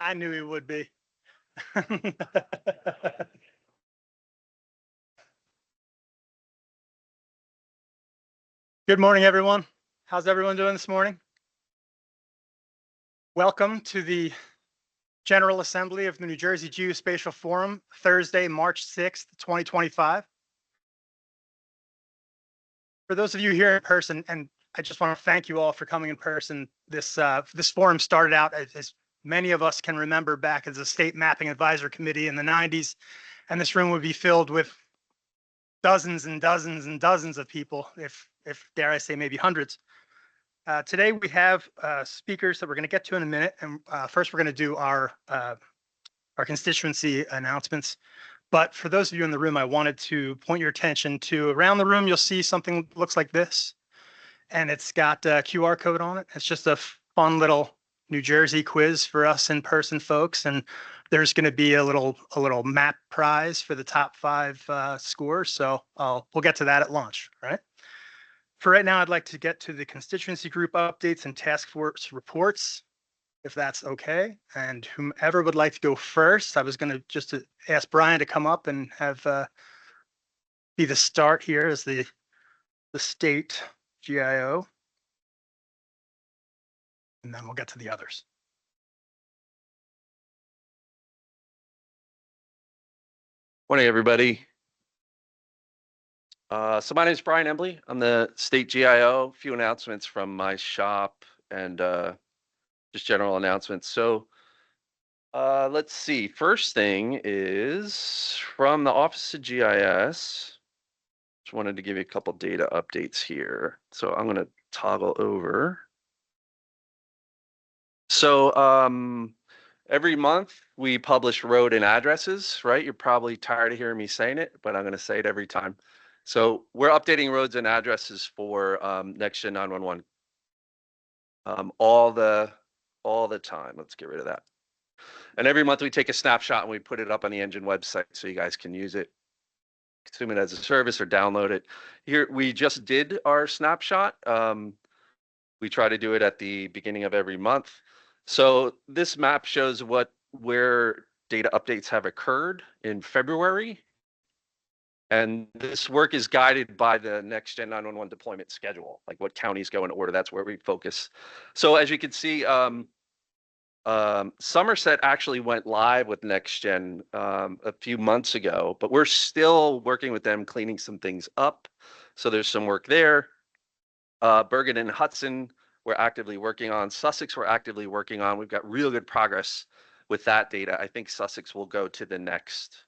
I knew he would be. Good morning, everyone. How's everyone doing this morning? Welcome to the General Assembly of the New Jersey Geospatial Forum, Thursday, March 6th, 2025. For those of you here in person, and I just want to thank you all for coming in person. This forum started out, as many of us can remember, back as a state mapping advisory committee in the 90s, and this room would be filled with dozens and dozens and dozens of people, if dare I say, maybe hundreds. Today we have speakers that we're going to get to in a minute, and first we're going to do our constituency announcements. But for those of you in the room, I wanted to point your attention to around the room. You'll see something that looks like this, and it's got a QR code on it. It's just a fun little New Jersey quiz for us in-person folks, and there's going to be a little map prize for the top 5 scores. So we'll get to that at lunch, right? For right now, I'd like to get to the constituency group updates and task force reports, if that's okay. And whomever would like to go first, I was going to just ask Brian to come up and have be the start here as the state GIO. And then we'll get to the others. Morning, everybody. So my name is Brian Embley. I'm the state GIO. A few announcements from my shop and just general announcements. So let's see. First thing is from the Office of GIS. Just wanted to give you a couple data updates here. So I'm going to toggle over. So every month we publish road and addresses, right? You're probably tired of hearing me saying it, but I'm going to say it every time. So we're updating roads and addresses for NextGen 911 all the time. Let's get rid of that. And every month we take a snapshot and we put it up on the engine website so you guys can use it, consume it as a service, or download it. Here we just did our snapshot. We try to do it at the beginning of every month. So this map shows where data updates have occurred in February. And this work is guided by the NextGen 911 deployment schedule, like what counties go in order. That's where we focus. So as you can see, Somerset actually went live with NextGen a few months ago, but we're still working with them, cleaning some things up. So there's some work there. Bergen and Hudson, we're actively working on. Sussex, we're actively working on. We've got real good progress with that data. I think Sussex will go to the next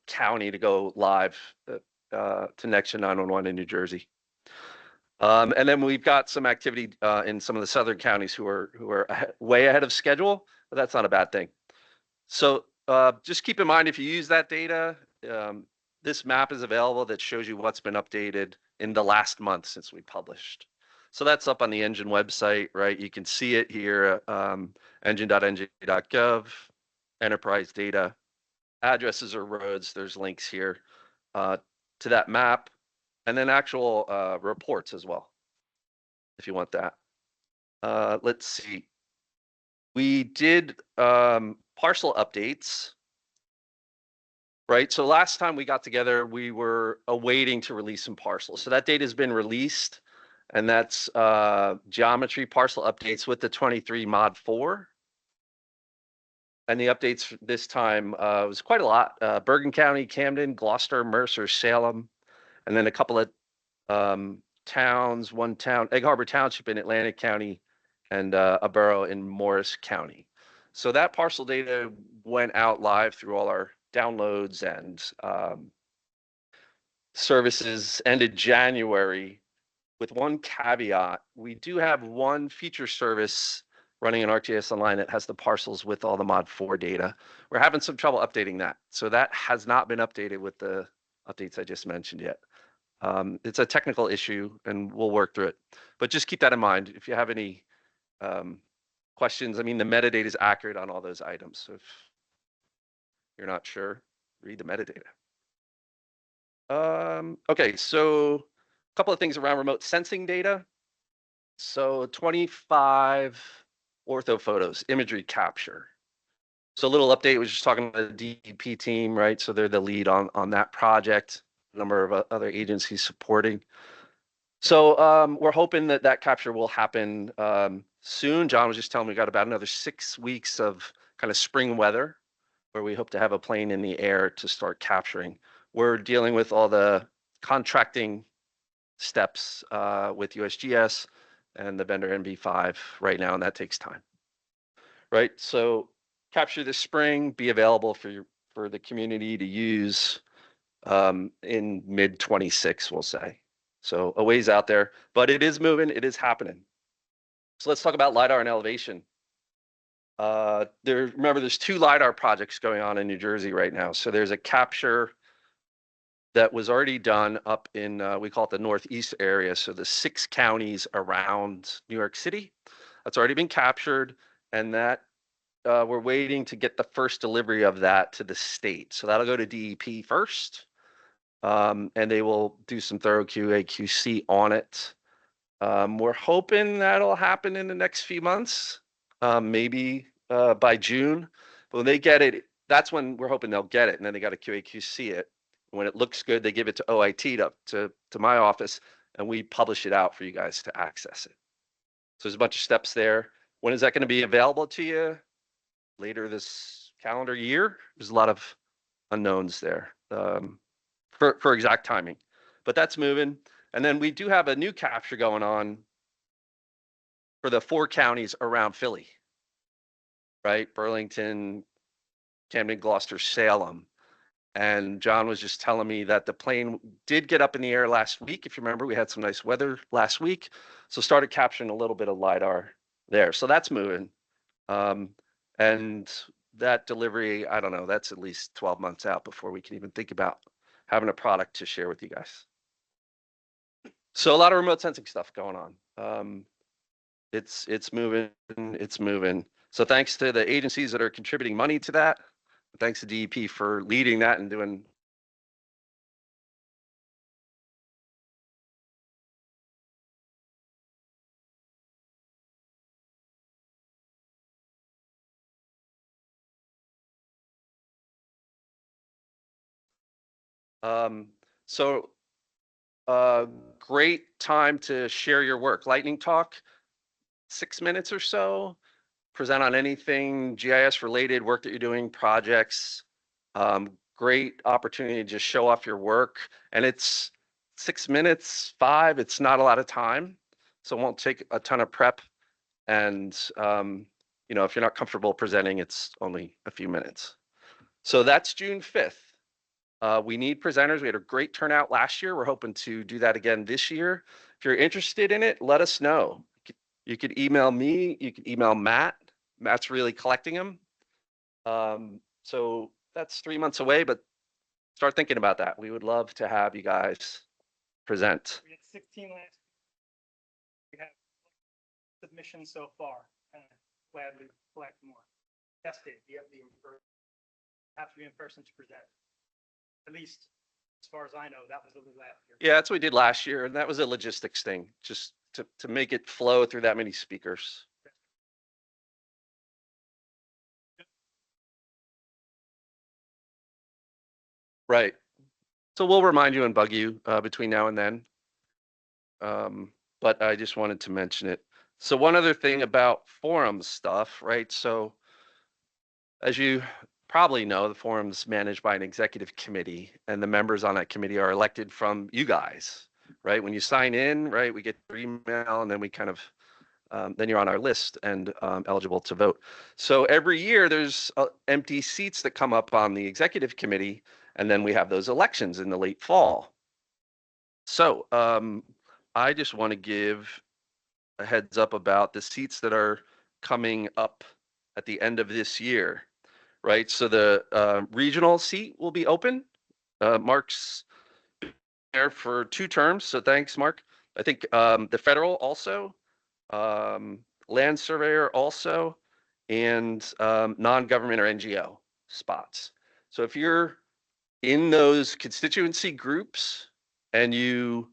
county to go live to NextGen 911 in New Jersey. And then we've got some activity in some of the southern counties who are way ahead of schedule, but that's not a bad thing. So just keep in mind, if you use that data, this map is available that shows you what's been updated in the last month since we published. So that's up on the Engine website, right? You can see it here, engine.nj.gov, enterprise data, addresses or roads. There's links here to that map, and then actual reports as well, if you want that. Let's see. We did parcel updates, right? So last time we got together, we were awaiting to release some parcels. So that data has been released, and that's geometry parcel updates with the 23 mod 4. And the updates this time was quite a lot. Bergen County, Camden, Gloucester, Mercer, Salem, and then a couple of towns, one town, Egg Harbor Township in Atlantic County, and a borough in Morris County. So that parcel data went out live through all our downloads and services ended January, with one caveat. We do have one feature service running an ArcGIS Online that has the parcels with all the mod 4 data. We're having some trouble updating that. So that has not been updated with the updates I just mentioned yet. It's a technical issue and we'll work through it. But just keep that in mind if you have any questions. I mean, the metadata is accurate on all those items. So if you're not sure, read the metadata. Okay, so a couple of things around remote sensing data. So 25 ortho photos, imagery capture. So a little update, was just talking to the DEP team, right? So they're the lead on that project, a number of other agencies supporting. So we're hoping that that capture will happen soon. John was just telling me we got about another 6 weeks of kind of spring weather where we hope to have a plane in the air to start capturing. We're dealing with all the contracting steps with USGS and the vendor NB5 right now, and that takes time. Right, so capture this spring, be available for the community to use in mid 26, we'll say. So a ways out there, but it is moving, it is happening. So let's talk about LiDAR and elevation. Remember, there's 2 LiDAR projects going on in New Jersey right now. So there's a capture that was already done up in, we call it the Northeast area. So the 6 counties around New York City, that's already been captured. And that we're waiting to get the first delivery of that to the state. So that'll go to DEP first. And they will do some thorough QA, QC on it. We're hoping that'll happen in the next few months, maybe by June. But when they get it, that's when we're hoping they'll get it. And then they got to QA, QC it. When it looks good, they give it to OIT to my office, and we publish it out for you guys to access it. So there's a bunch of steps there. When is that going to be available to you? Later this calendar year. There's a lot of unknowns there for exact timing, but that's moving. And then we do have a new capture going on for the 4 counties around Philly, right? Burlington, Camden, Gloucester, Salem. And John was just telling me that the plane did get up in the air last week. If you remember, we had some nice weather last week. So started capturing a little bit of LiDAR there. So that's moving. And that delivery, I don't know, that's at least 12 months out before we can even think about having a product to share with you guys. So a lot of remote sensing stuff going on. It's moving, it's moving. So thanks to the agencies that are contributing money to that. Thanks to DEP for leading that and doing. So great time to share your work. Lightning talk, 6 minutes or so. Present on anything GIS related work that you're doing, projects. Great opportunity to just show off your work. And it's 6 minutes, 5, it's not a lot of time. So it won't take a ton of prep. And, you know, if you're not comfortable presenting, it's only a few minutes. So that's June 5th. We need presenters. We had a great turnout last year. We're hoping to do that again this year. If you're interested in it, let us know. You could email me, you could email Matt. Matt's really collecting them. So that's 3 months away, but start thinking about that. We would love to have you guys present. We had 16 last. We have submissions so far, and gladly collect more. Test it. You have to be in person to present. At least, as far as I know, that was the last year. Yeah, that's what we did last year, and that was a logistics thing, just to make it flow through that many speakers. Right. So we'll remind you and bug you between now and then. But I just wanted to mention it. So one other thing about forum stuff, right? So as you probably know, the forum's managed by an executive committee, and the members on that committee are elected from you guys, right? When you sign in, right, we get your email, and then we kind of then you're on our list and eligible to vote. So every year there's empty seats that come up on the executive committee, and then we have those elections in the late fall. So I just want to give a heads up about the seats that are coming up at the end of this year, right? So the regional seat will be open. Mark's there for 2 terms, so thanks, Mark. I think the federal also, land surveyor also, and non-government or NGO spots. So if you're in those constituency groups and you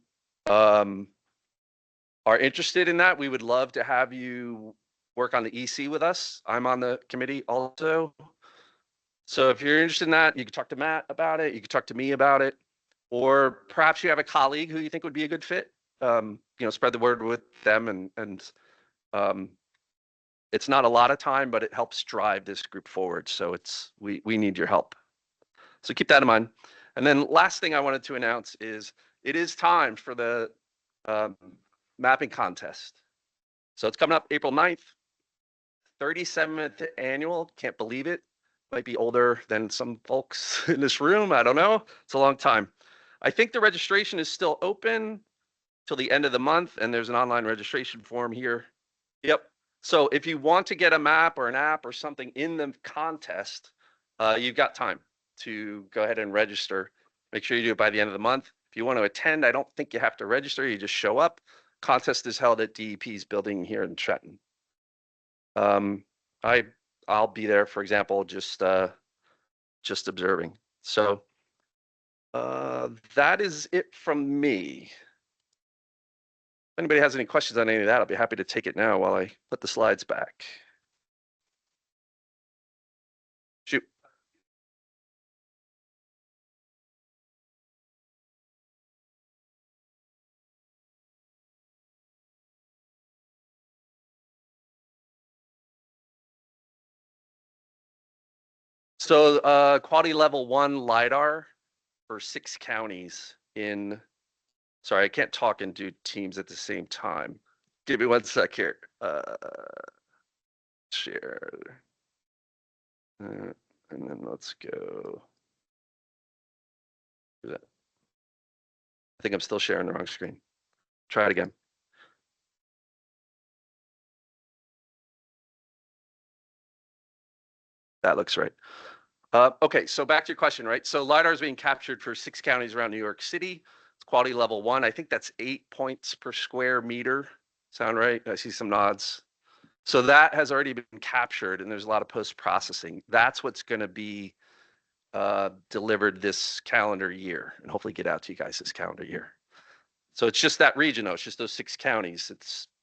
are interested in that, we would love to have you work on the EC with us. I'm on the committee also. So if you're interested in that, you can talk to Matt about it. You can talk to me about it, or perhaps you have a colleague who you think would be a good fit. Spread the word with them, and it's not a lot of time, but it helps drive this group forward. So we need your help. So keep that in mind. And then last thing I wanted to announce is it is time for the mapping contest. So it's coming up April 9th, 37th annual. Can't believe it. Might be older than some folks in this room. I don't know. It's a long time. I think the registration is still open till the end of the month, and there's an online registration form here. Yep. So if you want to get a map or an app or something in the contest, you've got time to go ahead and register. Make sure you do it by the end of the month. If you want to attend, I don't think you have to register. You just show up. Contest is held at DEP's building here in Trenton. I'll be there, for example, just observing. So that is it from me. If anybody has any questions on any of that, I'll be happy to take it now while I put the slides back. Shoot. So quality level 1 LiDAR for 6 counties in, sorry, I can't talk and do teams at the same time. Give me 1 sec here. Share. And then let's go. I think I'm still sharing the wrong screen. Try it again. That looks right. Okay, so back to your question, right? So LiDAR is being captured for 6 counties around New York City. It's quality level 1. I think that's 8 points per square meter. Sound right? I see some nods. So that has already been captured, and there's a lot of post-processing. That's what's going to be delivered this calendar year, and hopefully get out to you guys this calendar year. So it's just that region, though. It's just those 6 counties.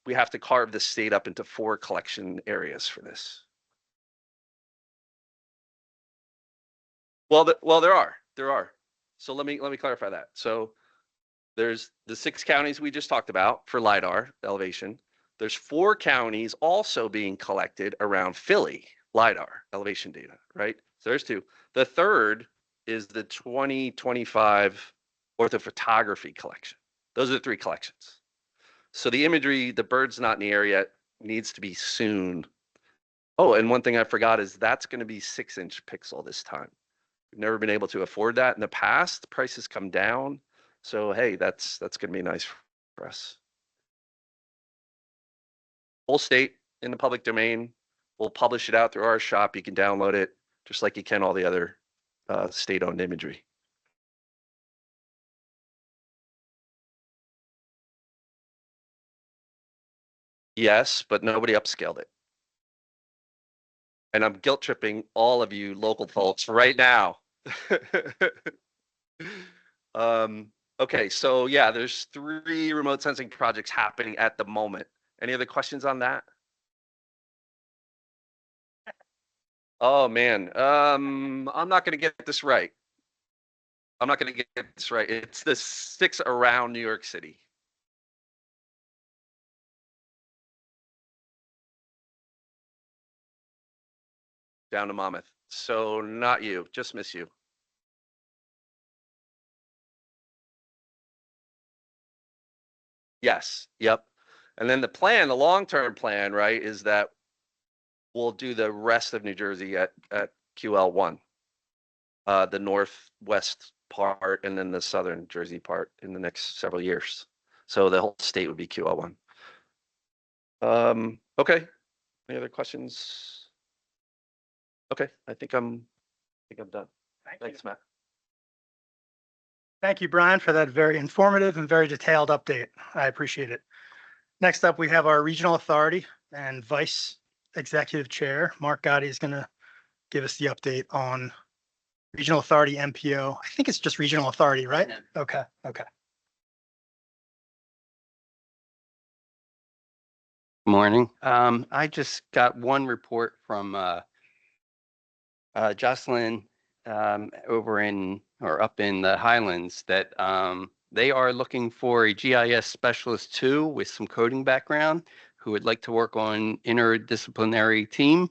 We have to carve the state up into 4 collection areas for this. Well, there are. So let me clarify that. So there's the 6 counties we just talked about for LiDAR elevation. There's 4 counties also being collected around Philly LiDAR elevation data, right? So there's 2. The third is the 2025 orthophotography collection. Those are the 3 collections. So the imagery, the bird's not in the area, needs to be soon. Oh, and one thing I forgot is that's going to be 6-inch pixel this time. We've never been able to afford that in the past. Prices come down. So, hey, that's going to be nice for us. Whole state in the public domain. We'll publish it out through our shop. You can download it just like you can all the other state-owned imagery. Yes, but nobody upscaled it. And I'm guilt tripping all of you local folks right now. Okay, so yeah, there's 3 remote sensing projects happening at the moment. Any other questions on that? Oh man, I'm not gonna get this right. It's the 6 around New York City. Down to Monmouth. So not you, just miss you. Yes, yep. And then the long-term plan, right, is that we'll do the rest of New Jersey at QL1. The northwest part and then the southern Jersey part in the next several years. So the whole state would be QL1. Okay. Any other questions? Okay, I think I'm done. Thanks, Matt. Thank you, Brian, for that very informative and very detailed update. I appreciate it. Next up, we have our regional authority and vice executive chair, Mark Gotti, is going to give us the update on regional authority MPO. I think it's just regional authority, right? Okay. Morning. I just got one report from Jocelyn over up in the Highlands that they are looking for a GIS specialist too with some coding background who would like to work on interdisciplinary team.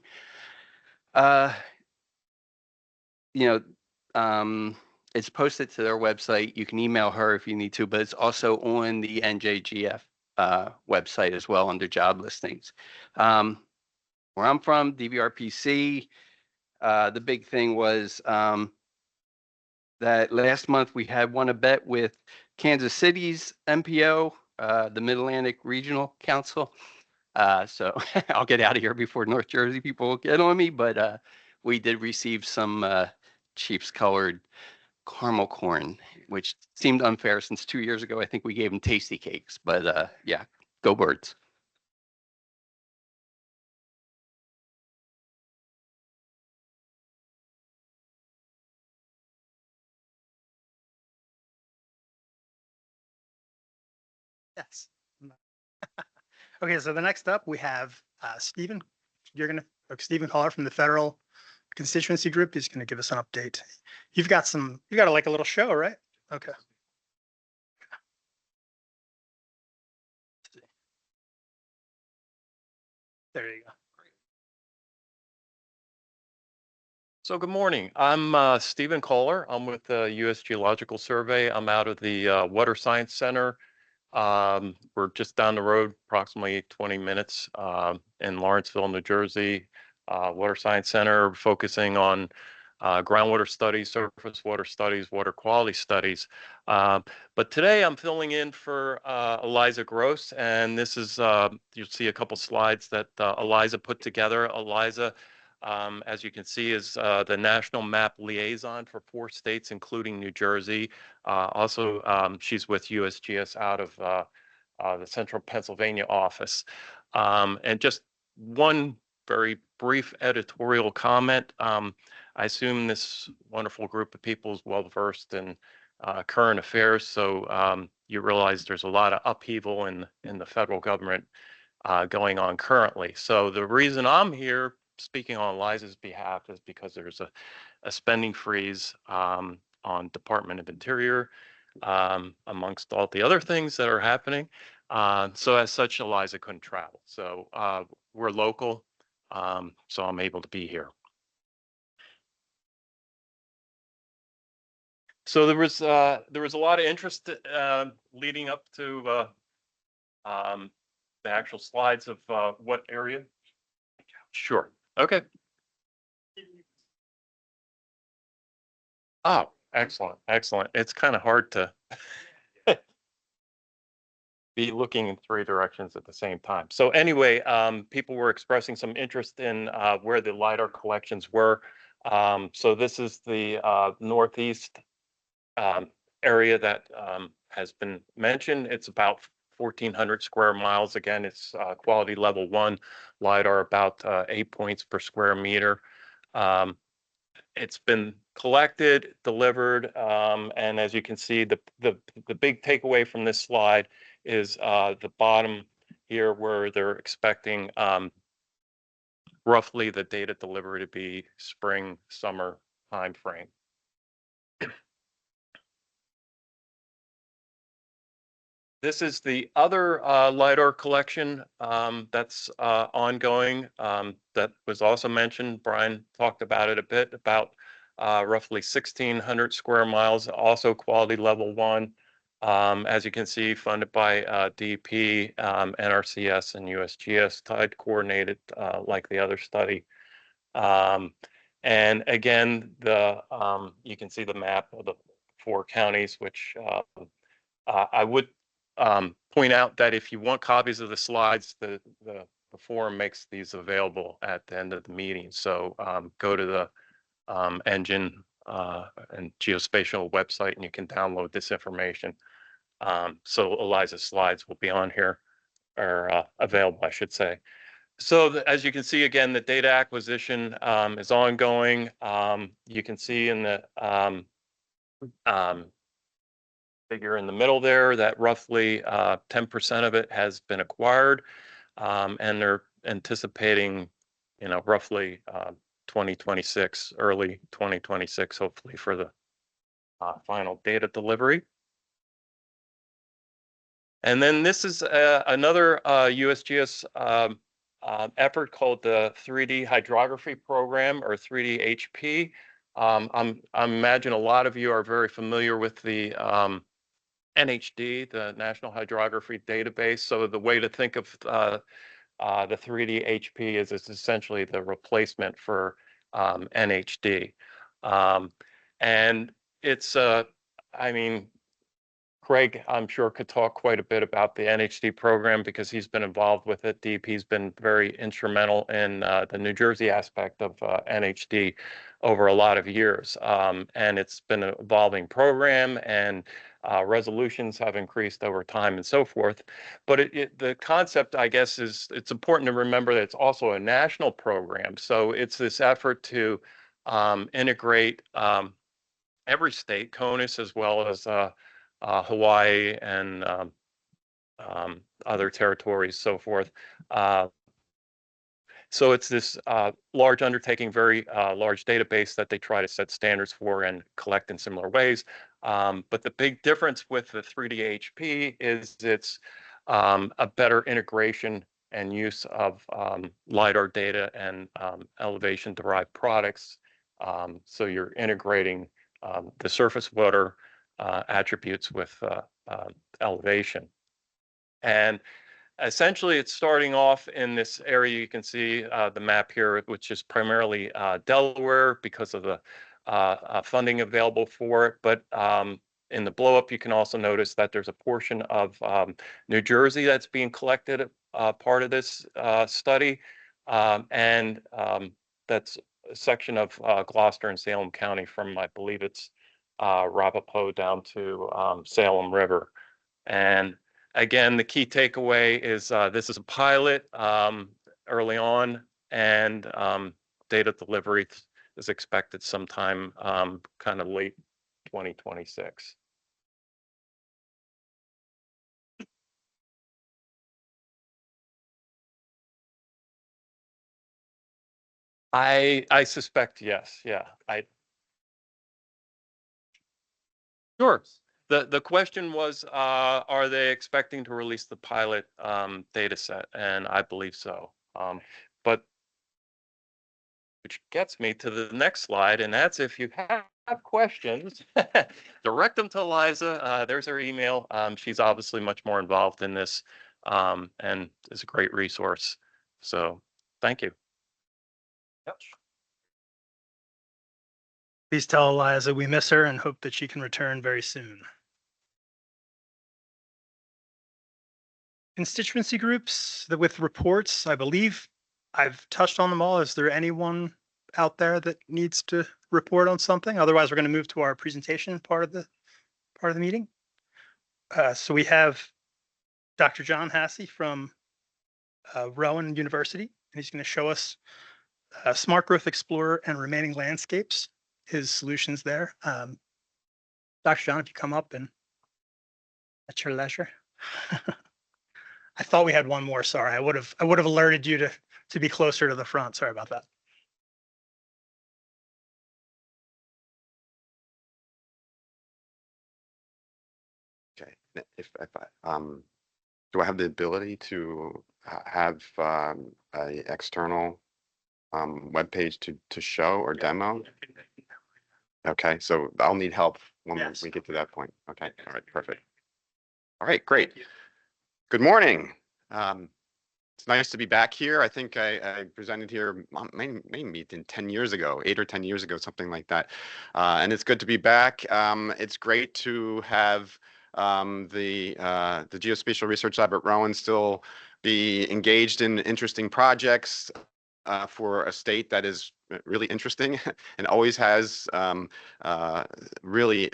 It's posted to their website. You can email her if you need to, but it's also on the NJGF website as well under job listings. Where I'm from, DVRPC, the big thing was that last month we had won a bet with Kansas City's MPO, the Mid-Atlantic Regional Council. So I'll get out of here before North Jersey people get on me, but we did receive some Chiefs colored caramel corn, which seemed unfair since 2 years ago I think we gave them tasty cakes, but yeah, go Birds. Yes. Okay, so the next up we have Stephen. Stephen Collar from the Federal Constituency Group. He's gonna give us an update. You got like a little show, right? Okay. There you go. So good morning. I'm Stephen Kohler. I'm with the U.S. Geological Survey. I'm out of the Water Science Center. We're just down the road, approximately 20 minutes in Lawrenceville, New Jersey. Water Science Center focusing on groundwater studies, surface water studies, water quality studies. But today I'm filling in for Eliza Gross, and this is, you'll see a couple slides that Eliza put together. Eliza, as you can see, is the national map liaison for 4 states, including New Jersey. Also, she's with USGS out of the Central Pennsylvania office. And just one very brief editorial comment. I assume this wonderful group of people is well versed in current affairs, so you realize there's a lot of upheaval in the federal government going on currently. So the reason I'm here speaking on Eliza's behalf is because there's a spending freeze on Department of Interior, amongst all the other things that are happening. So as such, Eliza couldn't travel. So we're local, so I'm able to be here. So there was a lot of interest leading up to the actual slides of what area. Sure. Okay. Oh, excellent, excellent. It's kind of hard to be looking in 3 directions at the same time. So anyway, people were expressing some interest in where the LiDAR collections were. So this is the northeast area that has been mentioned. It's about 1,400 square miles. Again, it's quality level 1 LiDAR, about 8 points per square meter. It's been collected, delivered, and as you can see, the big takeaway from this slide is the bottom here, where they're expecting roughly the data delivery to be spring, summer timeframe. This is the other LiDAR collection that's ongoing that was also mentioned. Brian talked about it a bit, about roughly 1,600 square miles, also quality level 1. As you can see, funded by DEP, NRCS, and USGS, tied coordinated like the other study. And again, you can see the map of the 4 counties, which I would point out that if you want copies of the slides, the forum makes these available at the end of the meeting. So go to the Engine and Geospatial website and you can download this information. So Eliza's slides will be on here, or available, I should say. So as you can see, again, the data acquisition is ongoing. You can see in the figure in the middle there that roughly 10% of it has been acquired, and they're anticipating, roughly 2026, early 2026, hopefully for the final data delivery. And then this is another USGS effort called the 3D Hydrography Program, or 3D HP. I imagine a lot of you are very familiar with the NHD, the National Hydrography Database. So the way to think of the 3D HP is it's essentially the replacement for NHD. And it's, I mean, Craig, I'm sure, could talk quite a bit about the NHD program because he's been involved with it deep. He's been very instrumental in the New Jersey aspect of NHD over a lot of years. And it's been an evolving program, and resolutions have increased over time and so forth. But the concept, I guess, is it's important to remember that it's also a national program. So it's this effort to integrate every state, CONUS, as well as Hawaii and other territories, so forth. So it's this large undertaking, very large database that they try to set standards for and collect in similar ways. But the big difference with the 3D-HP is it's a better integration and use of LiDAR data and elevation-derived products. So you're integrating the surface water attributes with elevation. And essentially, it's starting off in this area. You can see the map here, which is primarily Delaware because of the funding available for it. But in the blow up, you can also notice that there's a portion of New Jersey that's being collected part of this study. And that's a section of Gloucester and Salem County from, I believe it's Ramapo down to Salem River. And again, the key takeaway is this is a pilot early on, and data delivery is expected sometime kind of late 2026. I suspect yes. Yeah. Sure. The question was, are they expecting to release the pilot data set? And I believe so. But which gets me to the next slide, and that's if you have questions, direct them to Eliza. There's her email. She's obviously much more involved in this and is a great resource. So thank you. Yep. Please tell Eliza we miss her and hope that she can return very soon. Constituency groups that with reports, I believe I've touched on them all. Is there anyone out there that needs to report on something? Otherwise, we're going to move to our presentation part of the meeting. So we have Dr. John Hasse from Rowan University, and he's going to show us Smart Growth Explorer and Remaining Landscapes, his solutions there. Dr. John, if you come up and at your leisure. I thought we had one more. Sorry, I would have alerted you to be closer to the front. Sorry about that. Okay, if I do I have the ability to have a external web page to show or demo? Okay, so I'll need help when we get to that point. Okay, all right, perfect. All right, great. Good morning. It's nice to be back here. I think I presented here maybe 10 years ago, 8 or 10 years ago, something like that. And it's good to be back. It's great to have the Geospatial Research Lab at Rowan still be engaged in interesting projects for a state that is really interesting and always has really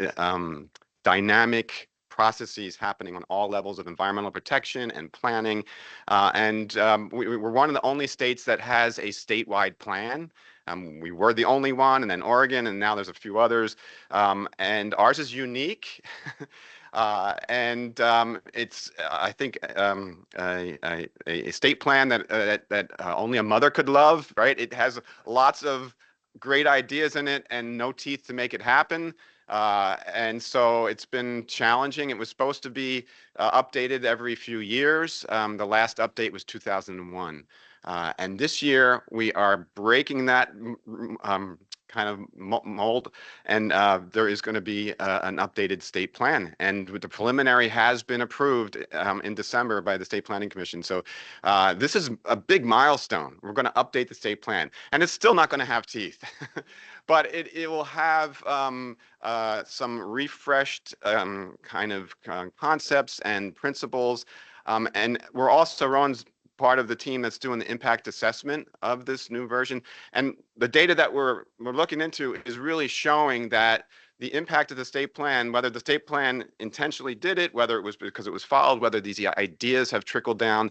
dynamic processes happening on all levels of environmental protection and planning. We're one of the only states that has a statewide plan. We were the only one, and then Oregon, and now there's a few others. And ours is unique. It's, I think, a state plan that only a mother could love, right? It has lots of great ideas in it and no teeth to make it happen. And so it's been challenging. It was supposed to be updated every few years. The last update was 2001. And this year we are breaking that kind of mold, and there is going to be an updated state plan. And the preliminary has been approved in December by the State Planning Commission. So this is a big milestone. We're going to update the state plan, and it's still not going to have teeth, but it will have some refreshed kind of concepts and principles. And we're also, Rowan's part of the team that's doing the impact assessment of this new version. And the data that we're looking into is really showing that the impact of the state plan, whether the state plan intentionally did it, whether it was because it was followed, whether these ideas have trickled down,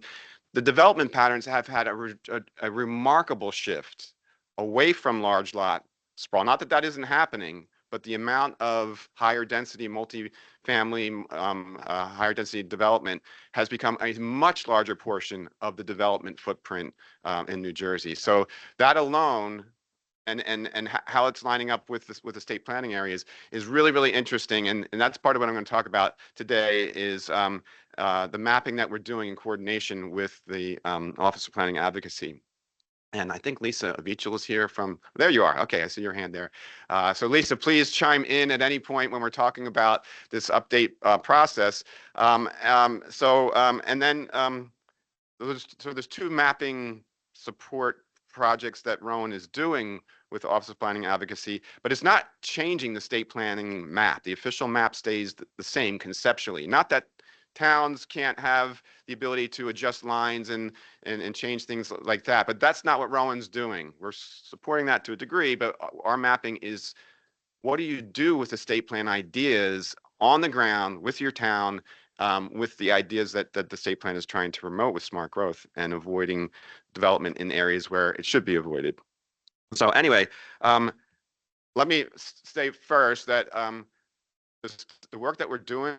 the development patterns have had a remarkable shift away from large lot sprawl. Not that that isn't happening, but the amount of higher density multifamily, higher density development has become a much larger portion of the development footprint in New Jersey. So that alone, and how it's lining up with the state planning areas is really, really interesting. And that's part of what I'm going to talk about today is the mapping that we're doing in coordination with the Office of Planning Advocacy. And I think Lisa Avichel is here from, there you are. Okay, I see your hand there. So Lisa, please chime in at any point when we're talking about this update process. There's two mapping support projects that Rowan is doing with the Office of Planning Advocacy, but it's not changing the state planning map. The official map stays the same conceptually. Not that towns can't have the ability to adjust lines and change things like that, but that's not what Rowan's doing. We're supporting that to a degree, but our mapping is, what do you do with the state plan ideas on the ground with your town, with the ideas that the state plan is trying to promote with smart growth and avoiding development in areas where it should be avoided. So anyway, let me say first that the work that we're doing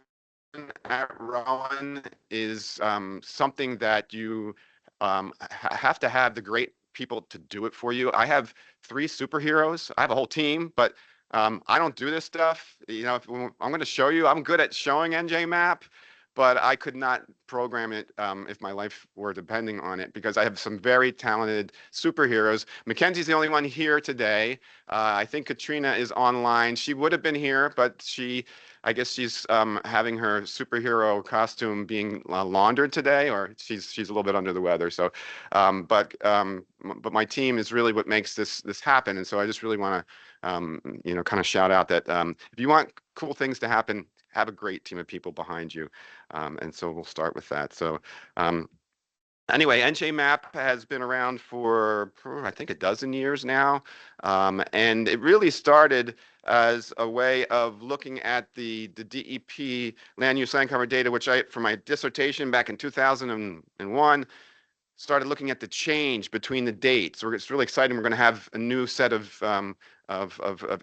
at Rowan is something that you have to have the great people to do it for you. I have 3 superheroes. I have a whole team, but I don't do this stuff. You know, I'm going to show you. I'm good at showing NJMap, but I could not program it if my life were depending on it, because I have some very talented superheroes. Mackenzie's the only one here today. I think Katrina is online. She would have been here, but I guess she's having her superhero costume being laundered today, or she's a little bit under the weather. So, but my team is really what makes this happen. And so I just really want to, kind of shout out that if you want cool things to happen, have a great team of people behind you. And so we'll start with that. So anyway, NJMap has been around for, I think, a dozen years now. And it really started as a way of looking at the DEP land use land cover data, which for my dissertation back in 2001, started looking at the change between the dates. It's really exciting. We're going to have a new set of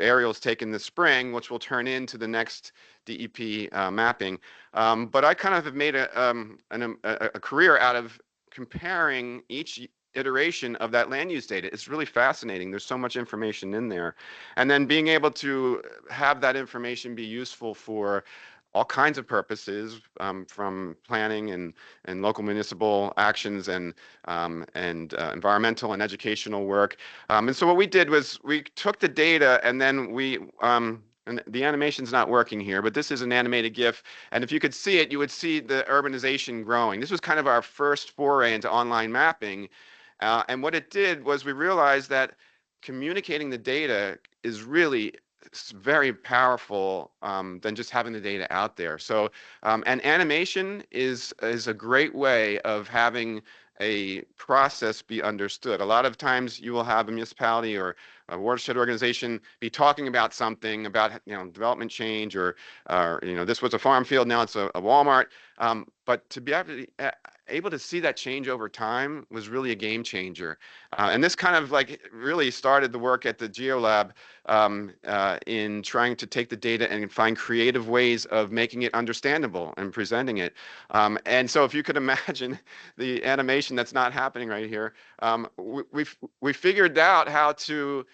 aerials taken this spring, which will turn into the next DEP mapping. But I kind of have made a career out of comparing each iteration of that land use data. It's really fascinating. There's so much information in there. And then being able to have that information be useful for all kinds of purposes, from planning and local municipal actions and environmental and educational work. And so what we did was we took the data and then and the animation's not working here, but this is an animated GIF. And if you could see it, you would see the urbanization growing. This was kind of our first foray into online mapping. And what it did was we realized that communicating the data is really very powerful than just having the data out there. So, and animation is a great way of having a process be understood. A lot of times you will have a municipality or a watershed organization be talking about something about, development change or this was a farm field, now it's a Walmart. But to be able to see that change over time was really a game changer. And this kind of like really started the work at the GeoLab in trying to take the data and find creative ways of making it understandable and presenting it. And so if you could imagine the animation that's not happening right here, we figured out how to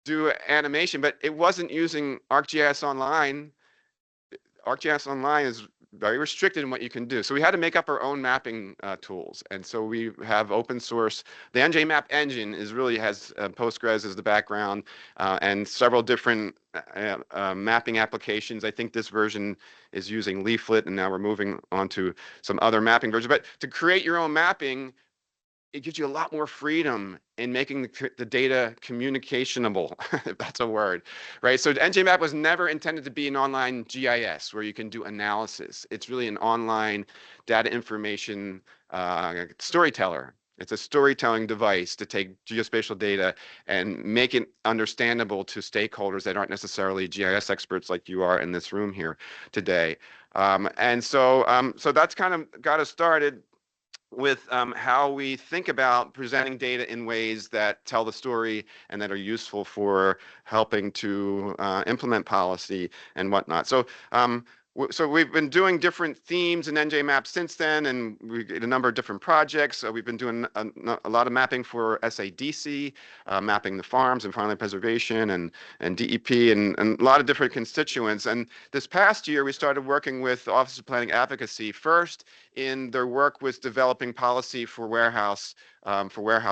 do animation, but it wasn't using ArcGIS Online. ArcGIS Online is very restricted in what you can do. So we had to make up our own mapping tools. And so we have open source. The NJMap engine has Postgres as the background and several different mapping applications. I think this version is using Leaflet, and now we're moving on to some other mapping versions. But to create your own mapping, it gives you a lot more freedom in making the data communicationable, if that's a word, right? So NJMap was never intended to be an online GIS where you can do analysis. It's really an online data information storyteller. It's a storytelling device to take geospatial data and make it understandable to stakeholders that aren't necessarily GIS experts like you are in this room here today. And so that's kind of got us started with how we think about presenting data in ways that tell the story and that are useful for helping to implement policy and whatnot. So we've been doing different themes in NJMap since then, and we did a number of different projects. We've been doing a lot of mapping for SADC, mapping the farms and farmland preservation and DEP and a lot of different constituents. And this past year, we started working with the Office of Planning Advocacy first in their work with developing policy for warehouse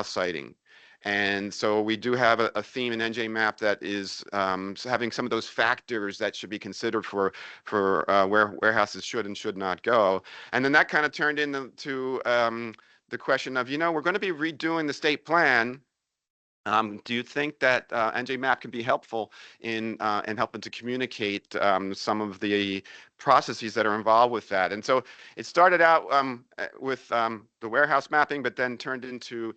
siting. And so we do have a theme in NJMap that is having some of those factors that should be considered for where warehouses should and should not go. And then that kind of turned into the question of, we're going to be redoing the state plan. Do you think that NJMap can be helpful in helping to communicate some of the processes that are involved with that? And so it started out with the warehouse mapping, but then turned into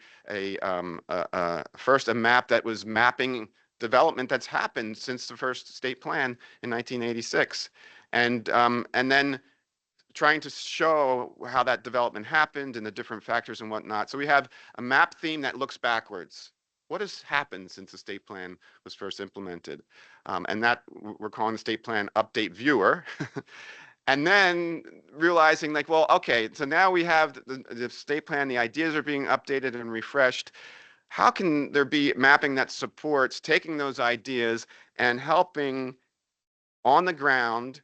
first a map that was mapping development that's happened since the first state plan in 1986, and then trying to show how that development happened and the different factors and whatnot. So we have a map theme that looks backwards. What has happened since the state plan was first implemented? And that we're calling the state plan update viewer. And then realizing like, well, okay, so now we have the state plan, the ideas are being updated and refreshed. How can there be mapping that supports taking those ideas and helping on the ground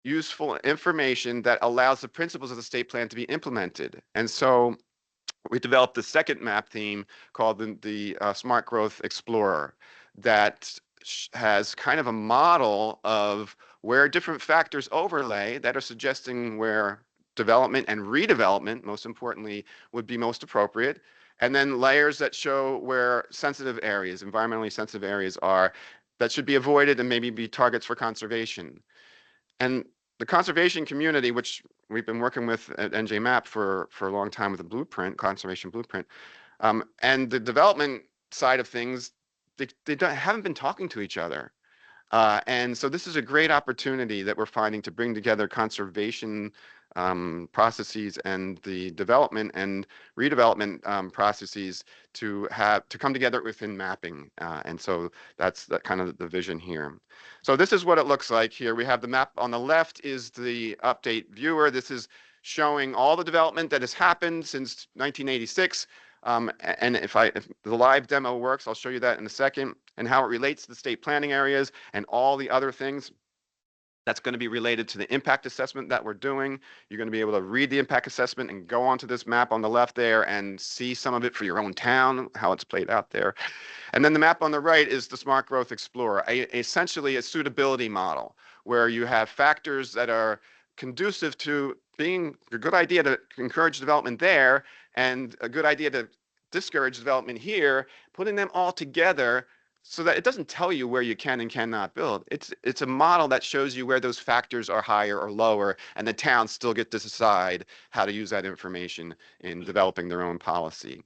useful information that allows the principles of the state plan to be implemented? And so we developed the second map theme called the Smart Growth Explorer that has kind of a model of where different factors overlay that are suggesting where development and redevelopment, most importantly, would be most appropriate. And then layers that show where sensitive areas, environmentally sensitive areas are that should be avoided and maybe be targets for conservation. And the conservation community, which we've been working with at NJMap for a long time with the blueprint, conservation blueprint, and the development side of things, they haven't been talking to each other. And so this is a great opportunity that we're finding to bring together conservation processes and the development and redevelopment processes to come together within mapping. And so that's kind of the vision here. So this is what it looks like here. We have the map on the left is the update viewer. This is showing all the development that has happened since 1986. And if the live demo works, I'll show you that in a second, and how it relates to the state planning areas and all the other things. That's going to be related to the impact assessment that we're doing. You're going to be able to read the impact assessment and go onto this map on the left there and see some of it for your own town, how it's played out there. And then the map on the right is the Smart Growth Explorer, essentially a suitability model where you have factors that are conducive to being a good idea to encourage development there and a good idea to discourage development here, putting them all together so that it doesn't tell you where you can and cannot build. It's a model that shows you where those factors are higher or lower, and the towns still get to decide how to use that information in developing their own policy.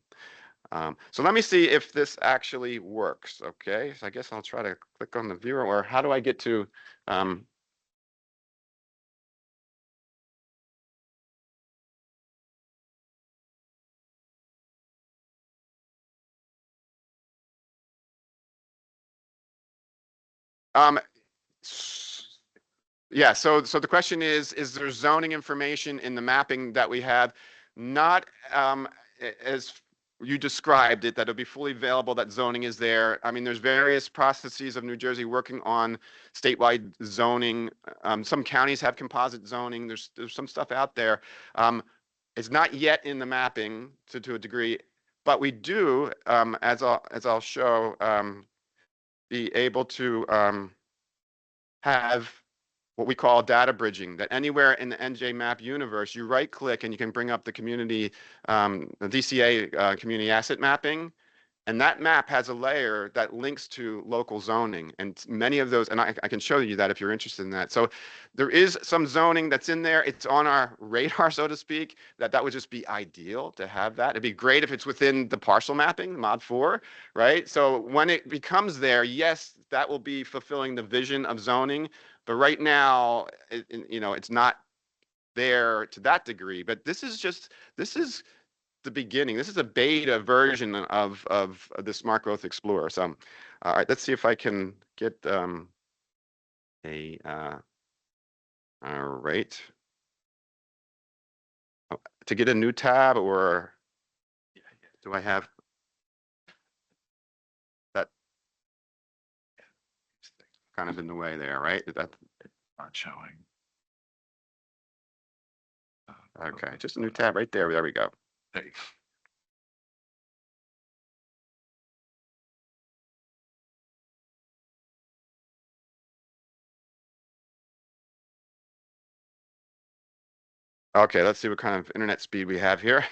So let me see if this actually works. Okay, so I guess I'll try to click on the viewer, or how do I get to yeah, so the question is there zoning information in the mapping that we have? Not as you described it, that it'll be fully available, that zoning is there. I mean, there's various processes of New Jersey working on statewide zoning. Some counties have composite zoning. There's some stuff out there. It's not yet in the mapping to a degree, but we do, as I'll show, be able to have what we call data bridging, that anywhere in the NJ map universe, you right click and you can bring up the community, the DCA community asset mapping. And that map has a layer that links to local zoning, and many of those, and I can show you that if you're interested in that. So there is some zoning that's in there. It's on our radar, so to speak, that would just be ideal to have that. It'd be great if it's within the parcel mapping, mod 4, right? So when it becomes there, yes, that will be fulfilling the vision of zoning. But right now, it's not there to that degree. But this is the beginning. This is a beta version of the Smart Growth Explorer. So, all right, let's see if I can get all right. To get a new tab, or do I have that kind of in the way there, right? That's not showing. Okay, just a new tab right there. There we go. There you go. Okay, let's see what kind of internet speed we have here.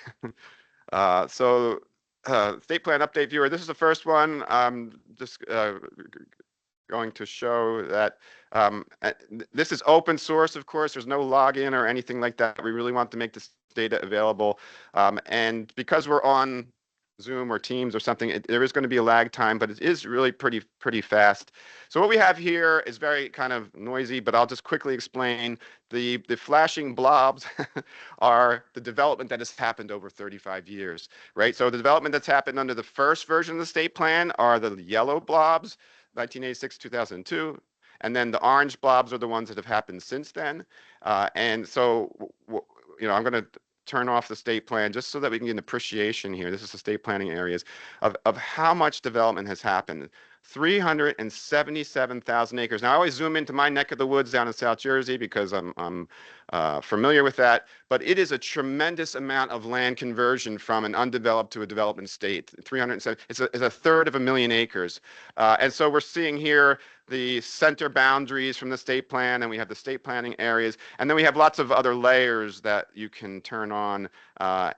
So state plan update viewer, this is the first one. Just going to show that this is open source, of course. There's no login or anything like that. We really want to make this data available. And because we're on Zoom or Teams or something, there is going to be a lag time, but it is really pretty fast. So what we have here is very kind of noisy, but I'll just quickly explain. The flashing blobs are the development that has happened over 35 years, right? So the development that's happened under the first version of the state plan are the yellow blobs, 1986, 2002. And then the orange blobs are the ones that have happened since then. And so, I'm going to turn off the state plan just so that we can get an appreciation here. This is the state planning areas of how much development has happened. 377,000 acres. Now I always zoom into my neck of the woods down in South Jersey because I'm familiar with that, but it is a tremendous amount of land conversion from an undeveloped to a development state. 307, it's a third of a million acres. And so we're seeing here the center boundaries from the state plan, and we have the state planning areas, and then we have lots of other layers that you can turn on,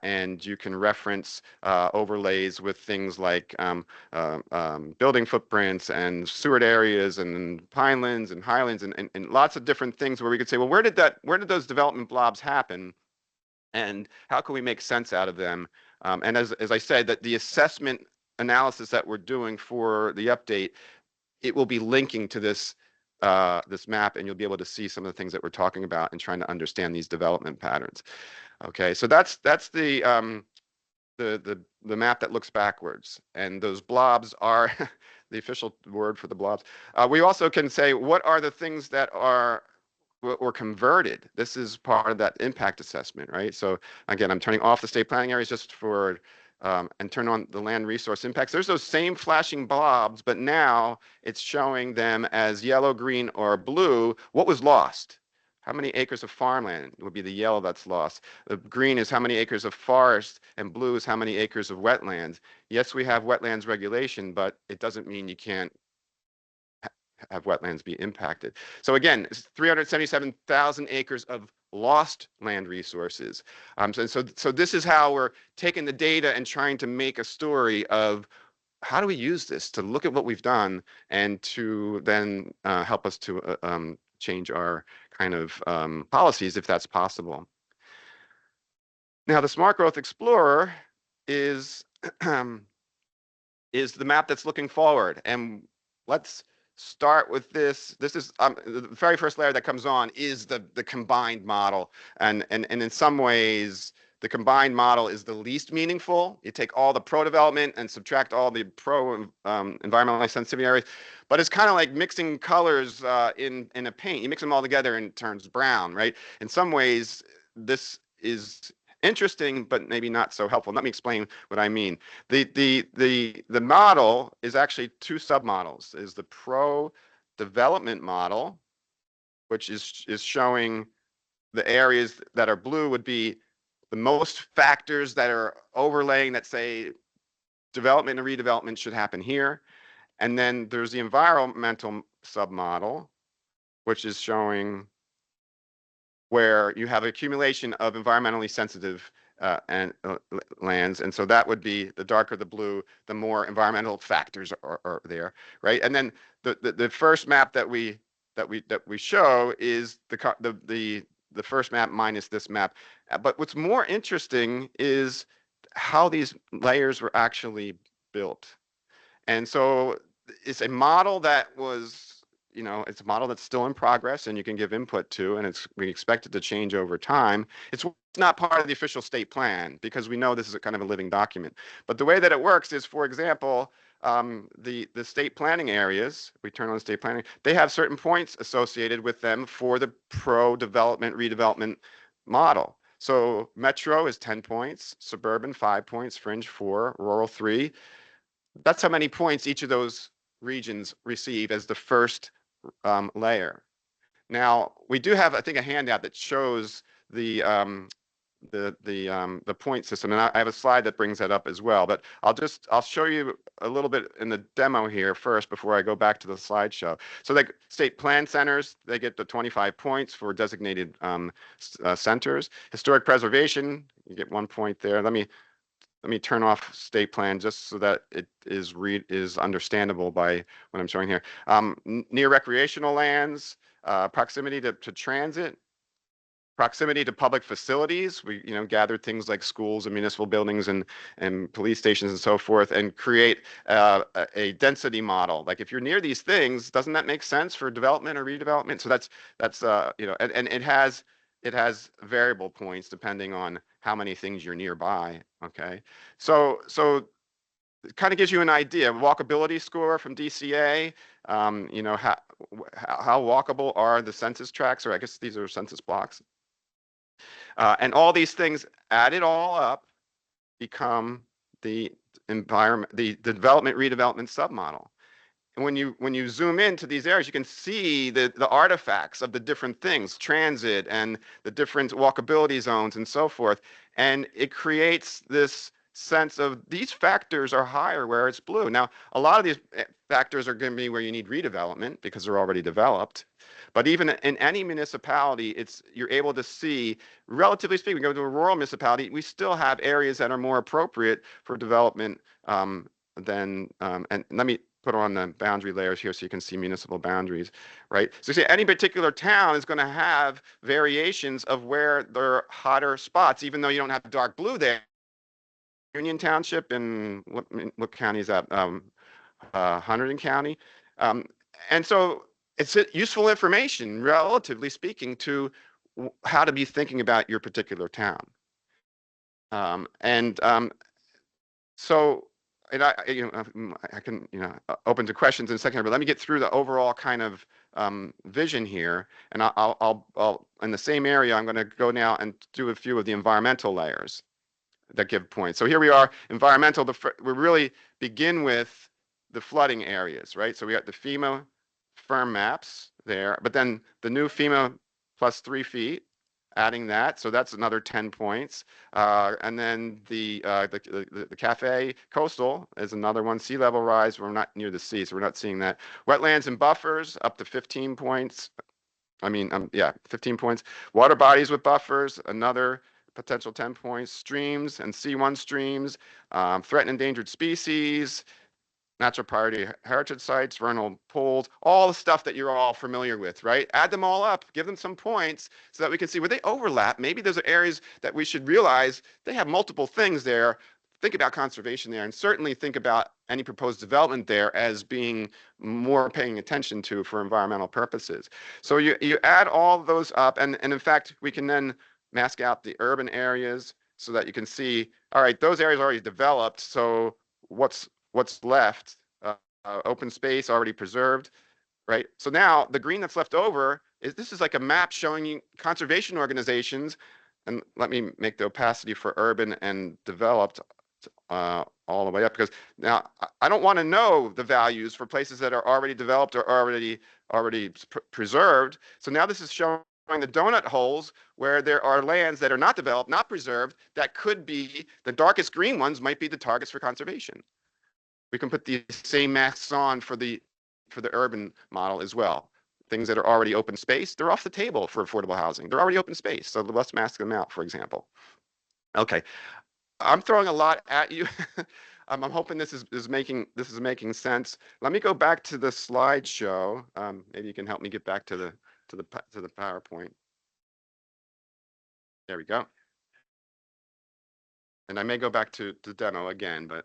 and you can reference overlays with things like building footprints and Seward areas and pinelands and highlands and lots of different things where we could say, well, where did those development blobs happen, and how can we make sense out of them? And as I said, that the assessment analysis that we're doing for the update, it will be linking to this map, and you'll be able to see some of the things that we're talking about and trying to understand these development patterns. Okay, so that's the map that looks backwards, and those blobs are the official word for the blobs. We also can say, what are the things that were converted? This is part of that impact assessment, right? So again, I'm turning off the state planning areas just for and turn on the land resource impacts. There's those same flashing blobs, but now it's showing them as yellow, green, or blue. What was lost? How many acres of farmland would be the yellow that's lost? The green is how many acres of forest, and blue is how many acres of wetlands. Yes, we have wetlands regulation, but it doesn't mean you can't have wetlands be impacted. So again, it's 377,000 acres of lost land resources. So this is how we're taking the data and trying to make a story of how do we use this to look at what we've done and to then help us to change our kind of policies if that's possible. Now, the Smart Growth Explorer is is the map that's looking forward. And let's start with this. This is the very first layer that comes on is the combined model. And in some ways, the combined model is the least meaningful. You take all the pro-development and subtract all the environmentally sensitive areas. But it's kind of like mixing colors in a paint. You mix them all together and it turns brown, right? In some ways, this is interesting, but maybe not so helpful. Let me explain what I mean. The model is actually two submodels. Is the pro-development model, which is showing the areas that are blue would be the most factors that are overlaying that say development and redevelopment should happen here. And then there's the environmental submodel, which is showing where you have accumulation of environmentally sensitive lands, and so that would be the darker the blue, the more environmental factors are there, right? And then the first map that we show is the first map minus this map. But what's more interesting is how these layers were actually built, and so it's a model that was. It's a model that's still in progress and you can give input to, and we expect it to change over time. It's not part of the official state plan because we know this is a kind of a living document. But the way that it works is, for example, the state planning areas, we turn on state planning, they have certain points associated with them for the pro-development, redevelopment model. So metro is 10 points, suburban 5 points, fringe 4, rural 3. That's how many points each of those regions receive as the first layer. Now we do have, I think, a handout that shows the point system, and I have a slide that brings that up as well. But I'll show you a little bit in the demo here first before I go back to the slideshow. So the state plan centers, they get the 25 points for designated centers. Historic preservation, you get 1 point there. Let me turn off state plan just so that it is understandable by what I'm showing here. Near recreational lands, proximity to transit, proximity to public facilities. We gathered things like schools and municipal buildings and police stations and so forth, and create a density model. Like if you're near these things, doesn't that make sense for development or redevelopment? So that's and it has variable points depending on how many things you're nearby. Okay, so it kind of gives you an idea. Walkability score from DCA. How walkable are the census tracts, or I guess these are census blocks. And all these things added all up become the environment, the development redevelopment submodel. And when you zoom into these areas, you can see the artifacts of the different things, transit and the different walkability zones and so forth. And it creates this sense of these factors are higher where it's blue. Now, a lot of these factors are going to be where you need redevelopment because they're already developed. But even in any municipality, you're able to see, relatively speaking, we go to a rural municipality, we still have areas that are more appropriate for development and let me put on the boundary layers here so you can see municipal boundaries, right? So see, any particular town is going to have variations of where there are hotter spots, even though you don't have dark blue there. Union Township in what county is that? Hunterdon County. And so it's useful information, relatively speaking, to how to be thinking about your particular town. And I can open to questions in a second, but let me get through the overall kind of vision here, and I'll in the same area I'm going to go now and do a few of the environmental layers that give points. So here we are, environmental. We really begin with the flooding areas, right? So we got the FEMA firm maps there, but then the new FEMA plus 3 feet. Adding that, so that's another 10 points. And then the Cafe Coastal is another one. Sea level rise, we're not near the sea, so we're not seeing that. Wetlands and buffers, up to 15 points. 15 points. Water bodies with buffers, another potential 10 points. Streams and C1 streams, threatened endangered species, natural priority heritage sites, vernal pools, all the stuff that you're all familiar with, right? Add them all up, give them some points so that we can see where they overlap. Maybe those are areas that we should realize they have multiple things there. Think about conservation there, and certainly think about any proposed development there as being more paying attention to for environmental purposes. So you add all those up, and in fact, we can then mask out the urban areas so that you can see, all right, those areas are already developed, so what's left? Open space already preserved, right? So now the green that's left over this is like a map showing you conservation organizations, and let me make the opacity for urban and developed all the way up, because now I don't want to know the values for places that are already developed or already preserved. So now this is showing the donut holes where there are lands that are not developed, not preserved, that could be the darkest green ones might be the targets for conservation. We can put the same masks on for the urban model as well. Things that are already open space, they're off the table for affordable housing. They're already open space, so let's mask them out, for example. Okay, I'm throwing a lot at you. I'm hoping this is making sense. Let me go back to the slideshow. Maybe you can help me get back to the PowerPoint. There we go. And I may go back to the demo again, but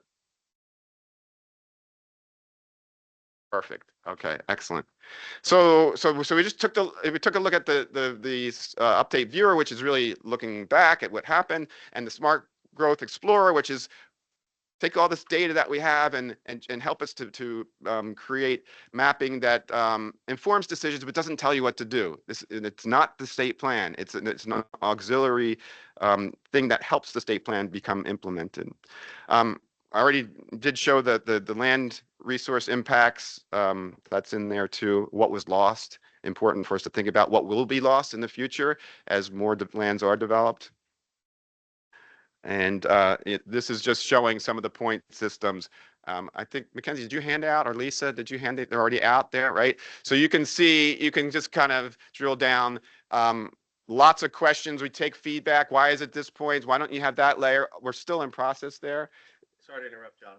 perfect. Okay, excellent. So we just took a look at the update viewer, which is really looking back at what happened, and the smart growth explorer, which is take all this data that we have and help us to create mapping that informs decisions but doesn't tell you what to do. It's not the state plan. It's an auxiliary thing that helps the state plan become implemented. I already did show the land resource impacts. That's in there too. What was lost? Important for us to think about what will be lost in the future as more lands are developed. And this is just showing some of the point systems. I think, Mackenzie, did you hand out, or Lisa, did you hand it? They're already out there, right? So you can see, you can just kind of drill down. Lots of questions. We take feedback. Why is it this point? Why don't you have that layer? We're still in process there. Sorry to interrupt, John.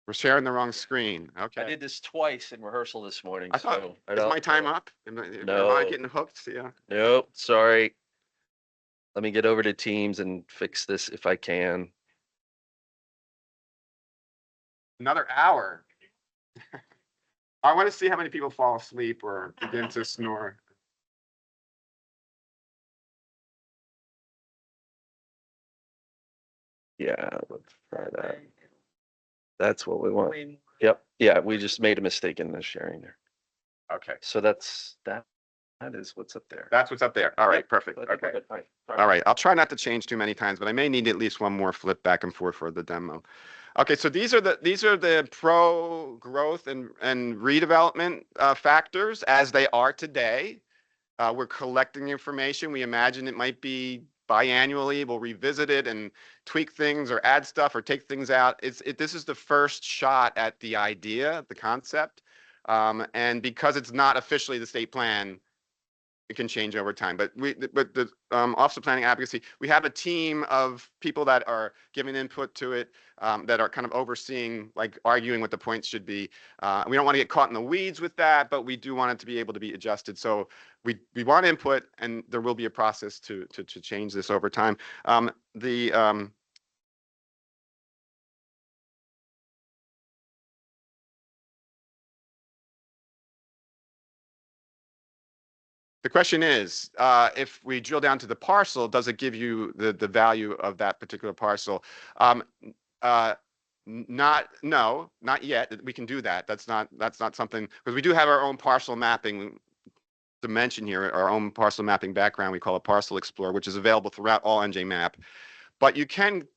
We're sharing the wrong screen. Okay. I did this twice in rehearsal this morning. I thought, so I is don't my time know. up? Am I No. getting hooked? Yeah. Nope, sorry. Let me get over to Teams and fix this if I can. Another hour. I want to see how many people fall asleep or begin to snore. Yeah, let's try that. That's what we want. Yep. Yeah, we just made a mistake in the sharing there. Okay. So that is what's up there. That's what's up there. All right, Yep. perfect. So I think we're Okay. good. Fine. All right, I'll try not to change too many times, but I may need at least one more flip back and forth for the demo. Okay, so these are the pro growth and redevelopment factors as they are today. We're collecting information. We imagine it might be biannually. We'll revisit it and tweak things or add stuff or take things out. This is the first shot at the idea, the concept, and because it's not officially the state plan, it can change over time. But the Office of Planning Advocacy, we have a team of people that are giving input to it, that are kind of overseeing, like arguing what the points should be. We don't want to get caught in the weeds with that, but we do want it to be able to be adjusted. So we want input, and there will be a process to change this over time. The question is, if we drill down to the parcel, does it give you the value of that particular parcel? No, not yet. We can do that. That's not something, because we do have our own parcel mapping dimension here, our own parcel mapping background. We call it Parcel Explorer, which is available throughout all NJMAP. But you can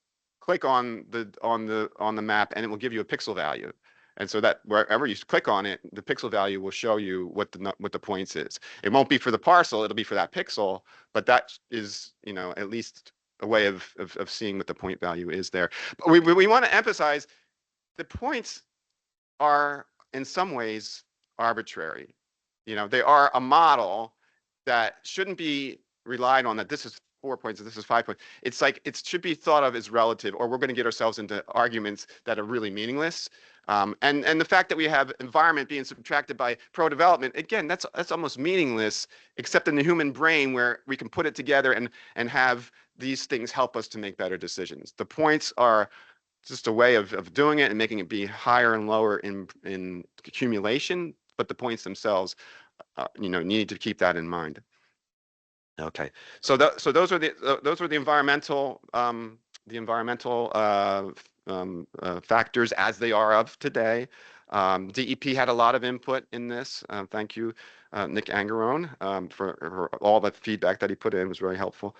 click on the map, and it will give you a pixel value. And so that wherever you click on it, the pixel value will show you what the points is. It won't be for the parcel; it'll be for that pixel. But that is, at least a way of seeing what the point value is there. But we want to emphasize the points are in some ways arbitrary. They are a model that shouldn't be relied on that this is 4 points, and this is 5 points. It's like it should be thought of as relative, or we're going to get ourselves into arguments that are really meaningless. And the fact that we have environment being subtracted by pro-development, again, that's almost meaningless, except in the human brain where we can put it together and have these things help us to make better decisions. The points are just a way of doing it and making it be higher and lower in accumulation, but the points themselves, need to keep that in mind. Okay, so those are the environmental factors as they are of today. DEP had a lot of input in this. Thank you, Nick Angarone, for all the feedback that he put in. It was very helpful.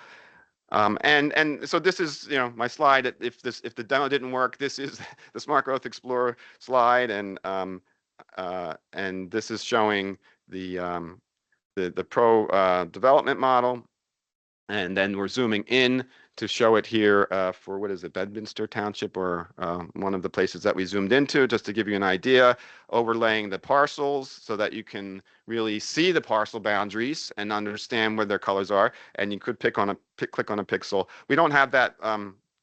And so this is, my slide. If the demo didn't work, this is the Smart Growth Explorer slide, and this is showing the pro development model. And then we're zooming in to show it here for, what is it, Bedminster Township, or one of the places that we zoomed into, just to give you an idea, overlaying the parcels so that you can really see the parcel boundaries and understand where their colors are. And you could click on a pixel. We don't have that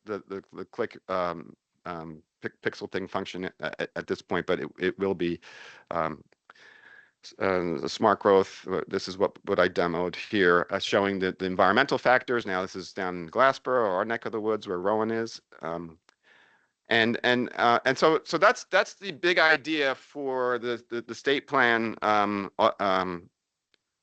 the click pixel thing function at this point, but it will be. The smart growth, this is what I demoed here, showing the environmental factors. Now this is down in Glassboro, our neck of the woods where Rowan is. And so that's the big idea for the state plan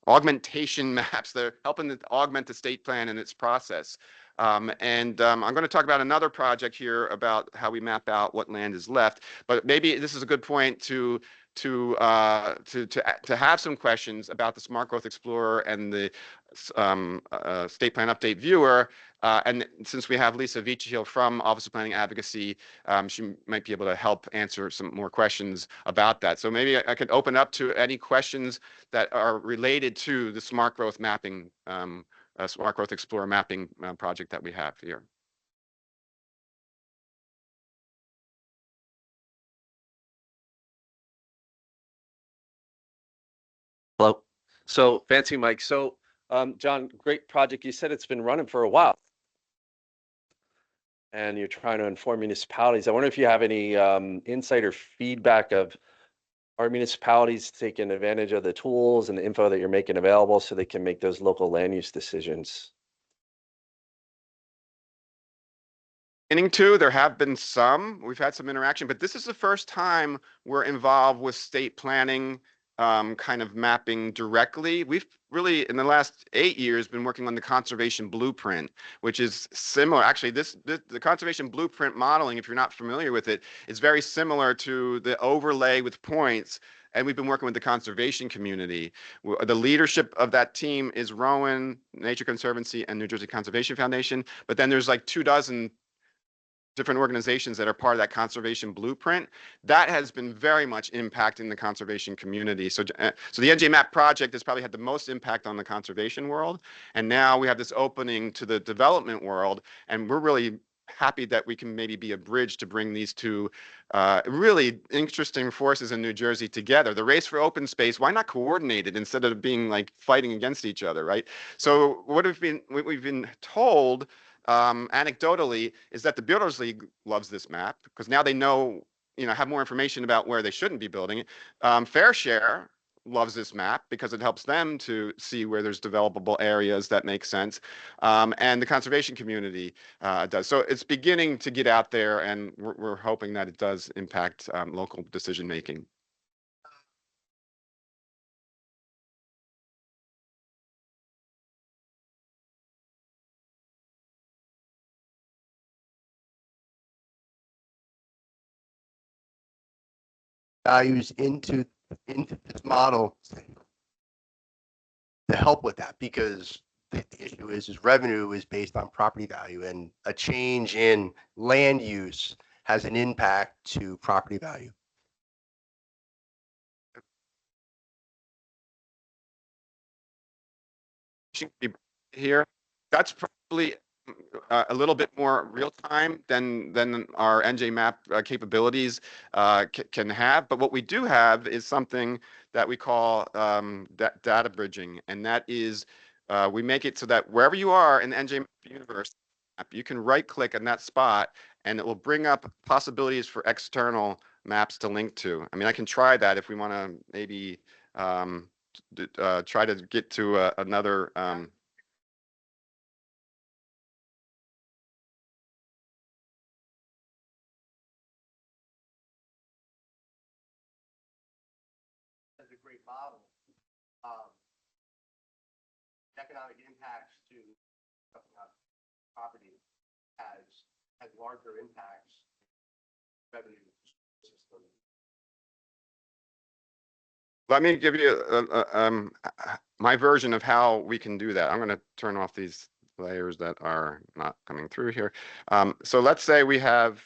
augmentation maps. They're helping to augment the state plan and its process. I'm going to talk about another project here about how we map out what land is left. But maybe this is a good point to have some questions about the Smart Growth Explorer and the State Plan Update Viewer. And since we have Lisa Vichio from Office of Planning Advocacy, she might be able to help answer some more questions about that. So maybe I could open up to any questions that are related to the Smart Growth mapping, Smart Growth Explorer mapping project that we have here. Hello. So fancy Mike. So John, great project. You said it's been running for a while, and you're trying to inform municipalities. I wonder if you have any insight or feedback of our municipalities taking advantage of the tools and the info that you're making available so they can make those local land use decisions. There have been some. We've had some interaction, but this is the first time we're involved with state planning kind of mapping directly. We've really, in the last 8 years, been working on the conservation blueprint, which is similar. Actually, the conservation blueprint modeling, if you're not familiar with it, is very similar to the overlay with points. And we've been working with the conservation community. The leadership of that team is Rowan, Nature Conservancy, and New Jersey Conservation Foundation. But then there's like 24 different organizations that are part of that conservation blueprint. That has been very much impacting the conservation community. So the NJMAP project has probably had the most impact on the conservation world. And now we have this opening to the development world. And we're really happy that we can maybe be a bridge to bring these two really interesting forces in New Jersey together. The race for open space, why not coordinate it instead of being like fighting against each other, right? So what we've been told anecdotally is that the Builders League loves this map because now they know, have more information about where they shouldn't be building it. Fair Share loves this map because it helps them to see where there's developable areas that make sense. And the conservation community does. So it's beginning to get out there, and we're hoping that it does impact local decision making. Values into this model to help with that, because the issue is revenue is based on property value, and a change in land use has an impact to property value. Here, that's probably a little bit more real time than our NJMAP capabilities can have. But what we do have is something that we call data bridging, and that is we make it so that wherever you are in the NJ universe, you can right click on that spot and it will bring up possibilities for external maps to link to. I mean, I can try that if we want to maybe try to get to another. As a great model, economic impacts to property has larger impacts revenue system. Let me give you my version of how we can do that. I'm going to turn off these layers that are not coming through here. So let's say we have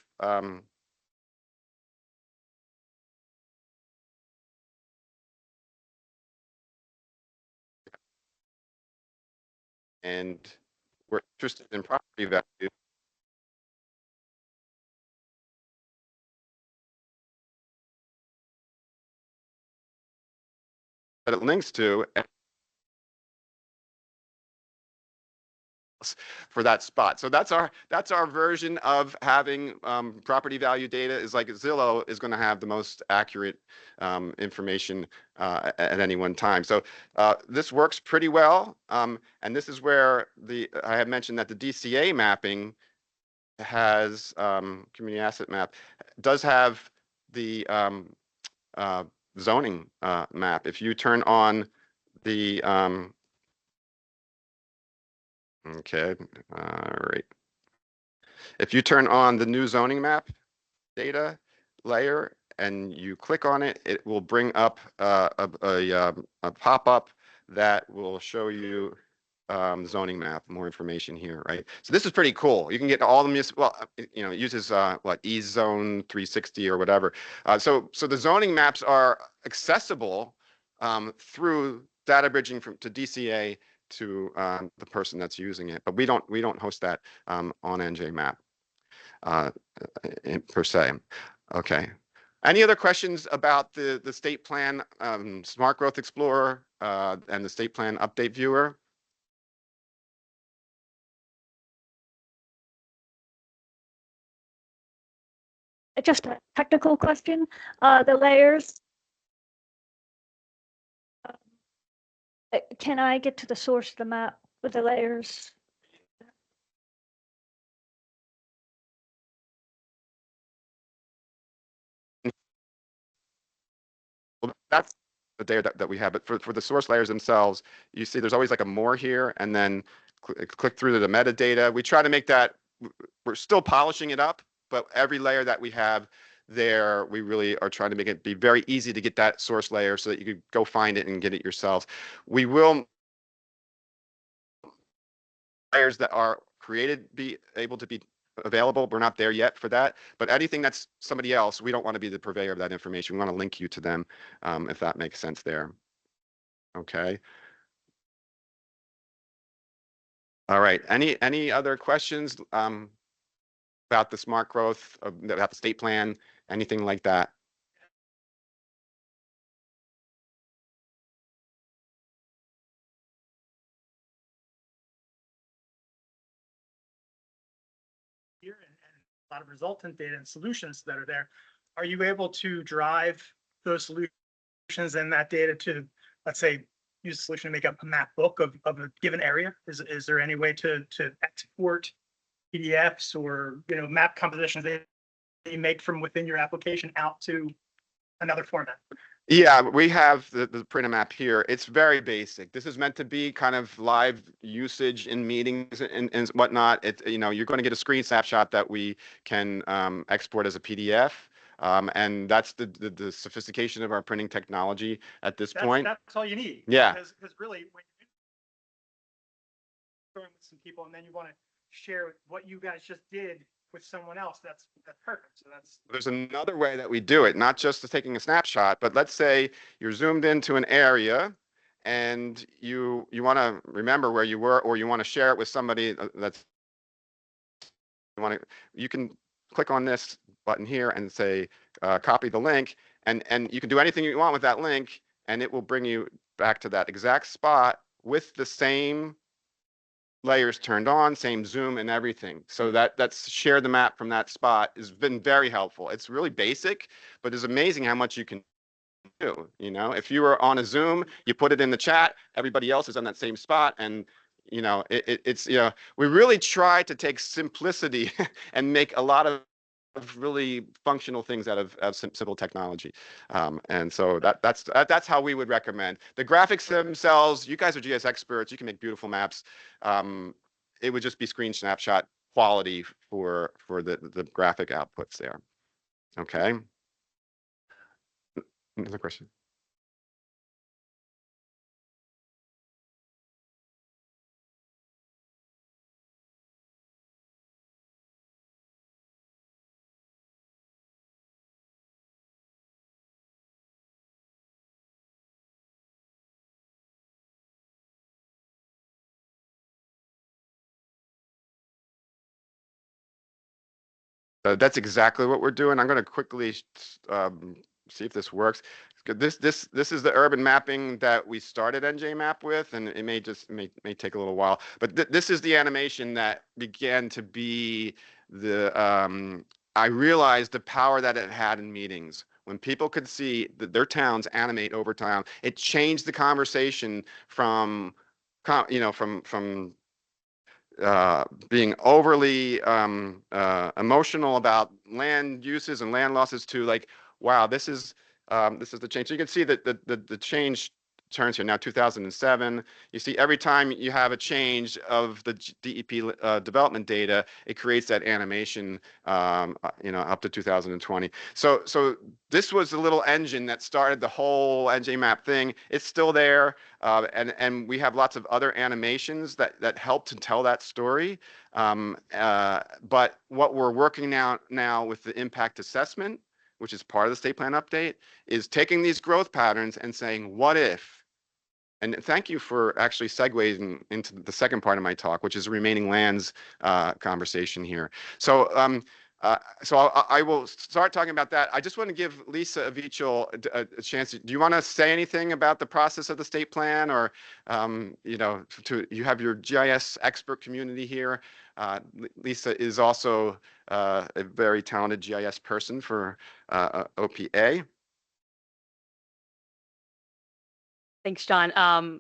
and we're interested in property value. That it links to for that spot. So that's our version of having property value data. Is like Zillow is going to have the most accurate information at any one time. So this works pretty well. And this is where I had mentioned that the DCA mapping has community asset map does have the zoning map. If you turn on the okay, all right. If you turn on the new zoning map data layer and you click on it, it will bring up a pop-up that will show you zoning map, more information here, right? So this is pretty cool. You can get all the well, you know, it uses what eZone 360 or whatever. So the zoning maps are accessible through data bridging to DCA to the person that's using it, but we don't host that on NJMap per se. Okay. Any other questions about the state plan, Smart Growth Explorer, and the state plan update viewer? Just a technical question. The layers. Can I get to the source of the map with the layers? Well, that's the data that we have, but for the source layers themselves, you see there's always like a more here, and then click through to the metadata. We try to make that, we're still polishing it up, but every layer that we have there, we really are trying to make it be very easy to get that source layer so that you could go find it and get it yourself. We will layers that are created be able to be available. We're not there yet for that, but anything that's somebody else, we don't want to be the purveyor of that information. We want to link you to them, if that makes sense there. Okay. All right. Any other questions about the smart growth, about the state plan, anything like that? Here and a lot of resultant data and solutions that are there. Are you able to drive those solutions and that data to, let's say, use a solution to make up a map book of a given area? Is there any way to export PDFs or map compositions that you make from within your application out to another format? Yeah, we have the printer map here. It's very basic. This is meant to be kind of live usage in meetings and whatnot. You're going to get a screen snapshot that we can export as a PDF. And that's the sophistication of our printing technology at this point. That's all you need. Yeah. Because really, when you're with some people and then you want to share what you guys just did with someone else, that's perfect. So there's another way that we do it, not just taking a snapshot, but let's say you're zoomed into an area and you want to remember where you were, or you want to share it with somebody you can click on this button here and say copy the link, and you can do anything you want with that link, and it will bring you back to that exact spot with the same layers turned on, same zoom and everything. So that's share the map from that spot has been very helpful. It's really basic, but it's amazing how much you can do. You know, if you were on a Zoom, you put it in the chat, everybody else is on that same spot, and you know, it's you know, we really try to take simplicity and make a lot of really functional things out of simple technology, and so that's how we would recommend. The graphics themselves, you guys are GIS experts, you can make beautiful maps. It would just be screen snapshot quality for the graphic outputs there. Okay. Another question. That's exactly what we're doing. I'm going to quickly see if this works. This is the urban mapping that we started NJMap with, and it may take a little while. But this is the animation that began to be the. I realized the power that it had in meetings. When people could see their towns animate over time, it changed the conversation from, you know, from being overly emotional about land uses and land losses to like, wow, this is the change. So you can see that the change turns here now. 2007. You see every time you have a change of the DEP development data, it creates that animation, you know, up to 2020. So this was a little engine that started the whole NJMap thing. It's still there, and we have lots of other animations that help to tell that story. But what we're working now with the impact assessment, which is part of the state plan update, is taking these growth patterns and saying, what if? And thank you for actually segueing into the second part of my talk, which is remaining lands conversation here. So I will start talking about that. I just want to give Lisa Avichel a chance. Do you want to say anything about the process of the state plan, or you know, you have your GIS expert community here. Lisa is also a very talented GIS person for OPA. Thanks, John.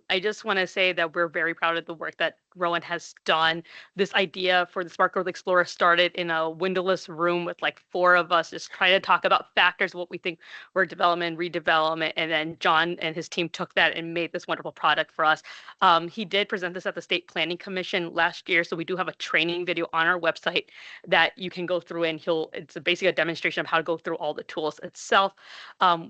I just want to say that we're very proud of the work that Rowan has done. This idea for the Smart Growth Explorer started in a windowless room with like 4 of us just trying to talk about factors, what we think were development, redevelopment, and then John and his team took that and made this wonderful product for us. He did present this at the State Planning Commission last year, so we do have a training video on our website that you can go through, and it's basically a demonstration of how to go through all the tools itself.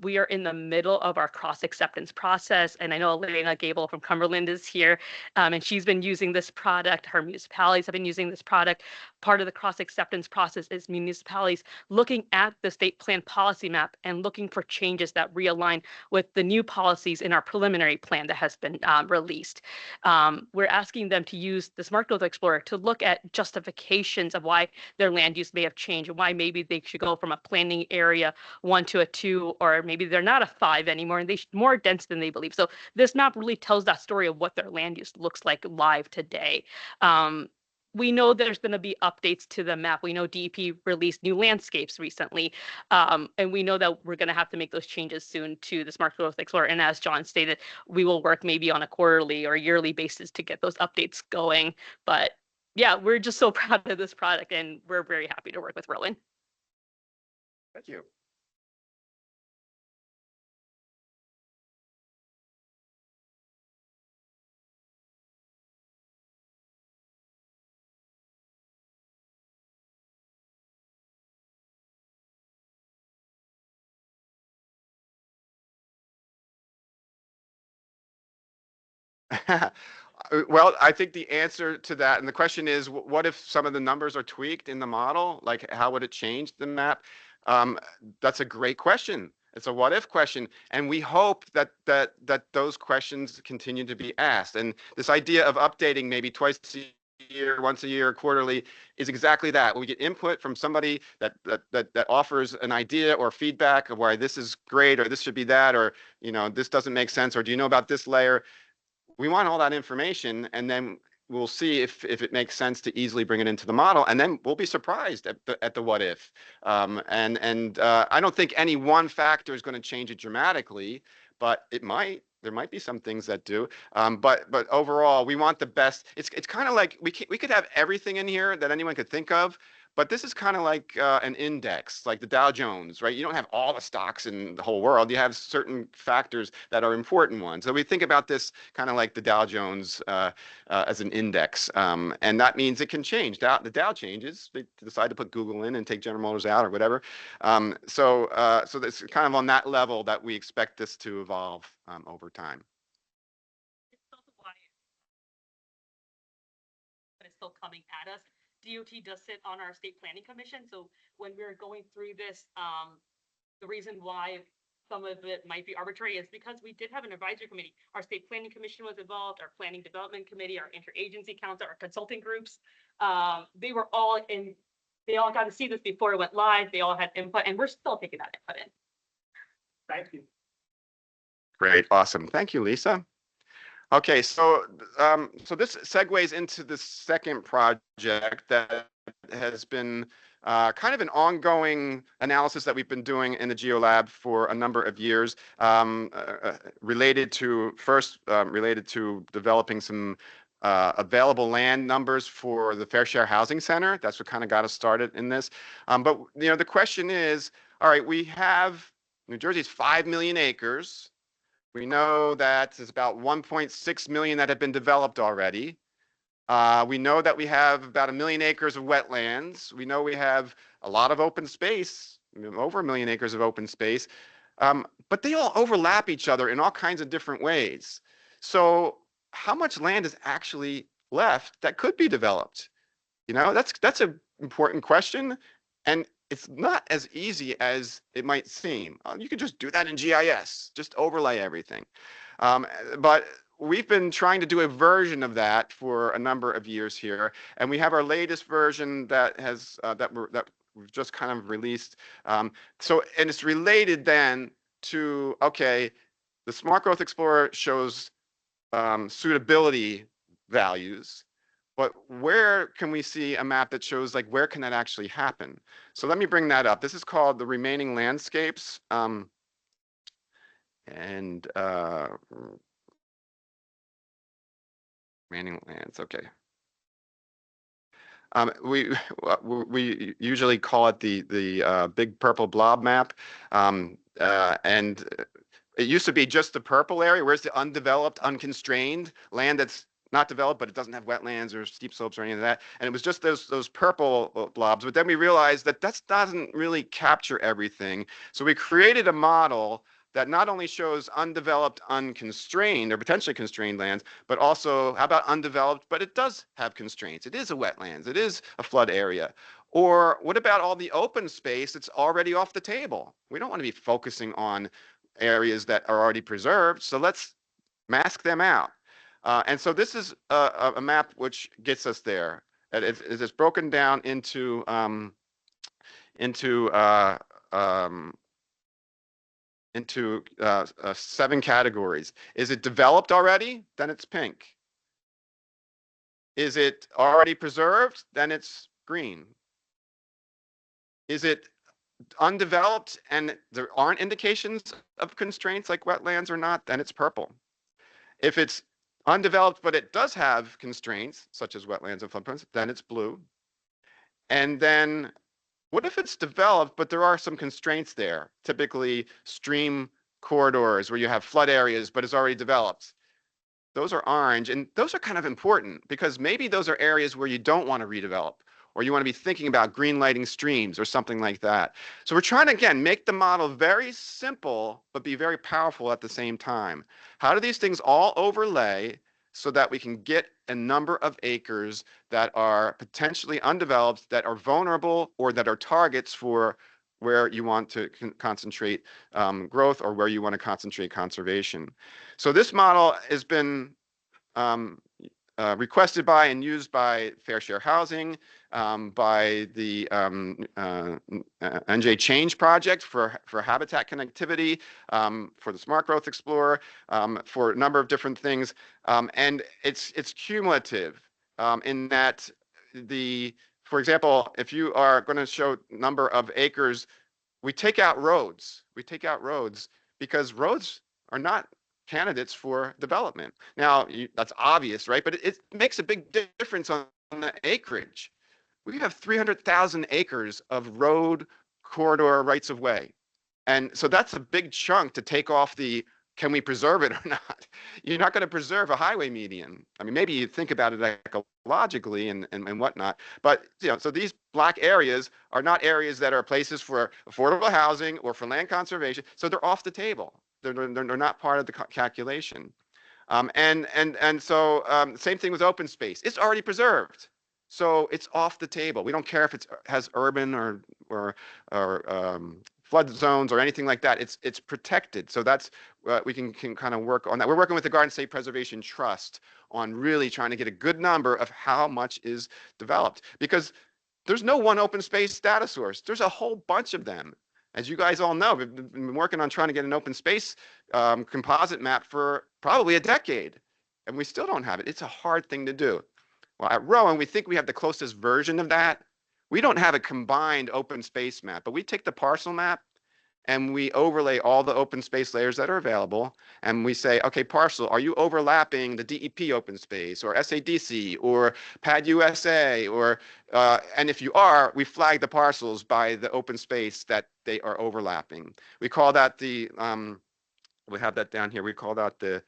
We are in the middle of our cross-acceptance process, and I know Elena Gable from Cumberland is here, and she's been using this product. Her municipalities have been using this product. Part of the cross-acceptance process is municipalities looking at the state plan policy map and looking for changes that realign with the new policies in our preliminary plan that has been released. We're asking them to use the Smart Growth Explorer to look at justifications of why their land use may have changed and why maybe they should go from a planning area 1 to a 2, or maybe they're not a 5 anymore and they're more dense than they believe. So this map really tells that story of what their land use looks like live today. We know there's going to be updates to the map. We know DEP released new landscapes recently, and we know that we're going to have to make those changes soon to the Smart Growth Explorer. And as John stated, we will work maybe on a quarterly or yearly basis to get those updates going. But yeah, we're just so proud of this product, and we're very happy to work with Rowan. Thank you. Well, I think the answer to that, and the question is, what if some of the numbers are tweaked in the model? Like, how would it change the map? That's a great question. It's a what if question, and we hope that those questions continue to be asked. And this idea of updating maybe twice a year, once a year, quarterly, is exactly that. We get input from somebody that offers an idea or feedback of why this is great, or this should be that, or you know, this doesn't make sense, or do you know about this layer? we want all that information, and then we'll see if it makes sense to easily bring it into the model, and then we'll be surprised at the what if. I don't think any one factor is going to change it dramatically, but it might. There might be some things that do. But overall, we want the best. It's kind of like we could have everything in here that anyone could think of, but this is kind of like an index, like the Dow Jones, right? You don't have all the stocks in the whole world. You have certain factors that are important ones. So we think about this kind of like the Dow Jones as an index, and that means it can change. The Dow changes. They decide to put Google in and take General Motors out or whatever. So it's kind of on that level that we expect this to evolve over time. But it's still coming at us. DOT does sit on our state planning commission. So when we're going through this, the reason why some of it might be arbitrary is because we did have an advisory committee. Our state planning commission was involved, our planning development committee, our interagency council, our consulting groups. They were all in, they all got to see this before it went live. They all had input, and we're still taking that input in. Thank you. Great, awesome. Thank you, Lisa. Okay, so this segues into the second project that has been kind of an ongoing analysis that we've been doing in the GeoLab for a number of years, related to developing some available land numbers for the Fair Share Housing Center. That's what kind of got us started in this. But the question is, all right, we have New Jersey's 5 million acres. We know that there's about 1.6 million that have been developed already. We know that we have about 1 million acres of wetlands. We know we have a lot of open space, over 1 million acres of open space, but they all overlap each other in all kinds of different ways. So how much land is actually left that could be developed? That's an important question, and it's not as easy as it might seem. You can just do that in GIS, just overlay everything. But we've been trying to do a version of that for a number of years here, and we have our latest version that has that we've just kind of released. And it's related then to, okay, the Smart Growth Explorer shows suitability values. But where can we see a map that shows like where can that actually happen? So let me bring that up. This is called the remaining landscapes. Remaining lands, okay. We usually call it the big purple blob map. And it used to be just the purple area. Where's the undeveloped, unconstrained land that's not developed, but it doesn't have wetlands or steep slopes or any of that. And it was just those purple blobs. But then we realized that doesn't really capture everything. So we created a model that not only shows undeveloped, unconstrained or potentially constrained lands, but also how about undeveloped, but it does have constraints. It is a wetlands, it is a flood area. Or what about all the open space that's already off the table? We don't want to be focusing on areas that are already preserved, so let's mask them out. And so this is a map which gets us there. It's broken down into 7 categories. Is it developed already? Then it's pink. Is it already preserved? Then it's green. Is it undeveloped and there aren't indications of constraints like wetlands or not? Then it's purple. If it's undeveloped, but it does have constraints, such as wetlands and floodplains, then it's blue. And then what if it's developed, but there are some constraints there, typically stream corridors where you have flood areas, but it's already developed? Those are orange, and those are kind of important because maybe those are areas where you don't want to redevelop, or you want to be thinking about green lighting streams or something like that. So we're trying to, again, make the model very simple, but be very powerful at the same time. How do these things all overlay so that we can get a number of acres that are potentially undeveloped, that are vulnerable, or that are targets for where you want to concentrate growth or where you want to concentrate conservation? So this model has been requested by and used by Fair Share Housing, by the NJ Change Project for habitat connectivity, for the Smart Growth Explorer, for a number of different things. And it's cumulative in that for example, if you are going to show number of acres, we take out roads. We take out roads because roads are not candidates for development. Now, that's obvious, right? But it makes a big difference on the acreage. We have 300,000 acres of road corridor rights of way. And so that's a big chunk to take off the, can we preserve it or not? You're not going to preserve a highway median. I mean, maybe you think about it ecologically and whatnot, but so these black areas are not areas that are places for affordable housing or for land conservation. So they're off the table. They're not part of the calculation. So same thing with open space. It's already preserved. So it's off the table. We don't care if it has urban or flood zones or anything like that. It's protected. So that's we can kind of work on that. We're working with the Garden State Preservation Trust on really trying to get a good number of how much is developed, because there's no one open space data source. There's a whole bunch of them. As you guys all know, we've been working on trying to get an open space composite map for probably a decade, and we still don't have it. It's a hard thing to do. Well, at Rowan, we think we have the closest version of that. We don't have a combined open space map, but we take the parcel map and we overlay all the open space layers that are available. And we say, okay, parcel, are you overlapping the DEP open space or SADC or PAD USA? And if you are, we flag the parcels by the open space that they are overlapping. We call that we have that down here. We call that the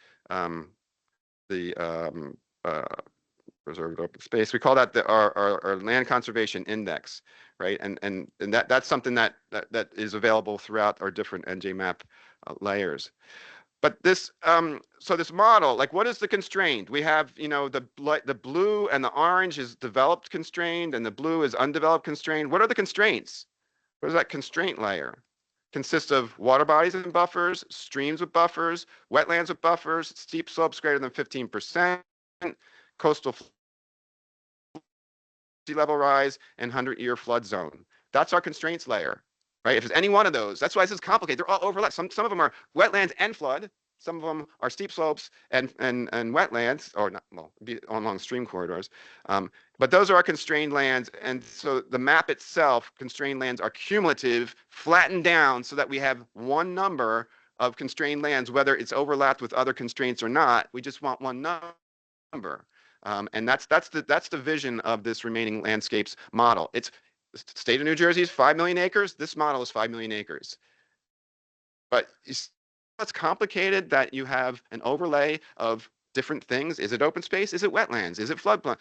reserved open space. We call that our land conservation index, right? And that's something that is available throughout our different NJMAP layers. But this so this model, like, what is the constraint? We have, the blue and the orange is developed constrained and the blue is undeveloped constrained. What are the constraints? What is that constraint layer? Consists of water bodies and buffers, streams with buffers, wetlands with buffers, steep slopes greater than 15%, coastal sea level rise, and 100-year flood zone. That's our constraints layer, right? If there's any one of those, that's why this is complicated. They're all overlapped. Some of them are wetlands and flood. Some of them are steep slopes and wetlands, or not, well, along stream corridors. But those are our constrained lands. And so the map itself, constrained lands are cumulative, flattened down so that we have one number of constrained lands, whether it's overlapped with other constraints or not. We just want one number. And that's the vision of this remaining landscapes model. It's the state of New Jersey is 5 million acres. This model is 5 million acres. But it's complicated that you have an overlay of different things. Is it open space? Is it wetlands? Is it floodplain?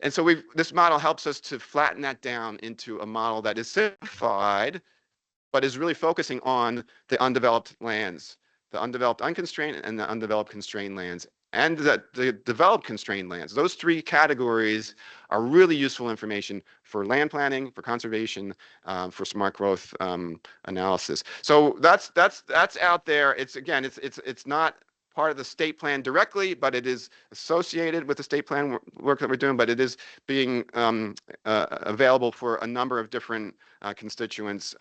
And so this model helps us to flatten that down into a model that is simplified, but is really focusing on the undeveloped lands, the undeveloped unconstrained and the undeveloped constrained lands, and the developed constrained lands. Those three categories are really useful information for land planning, for conservation, for smart growth analysis. So that's out there. It's not part of the state plan directly, but it is associated with the state plan work that we're doing, but it is being available for a number of different constituents.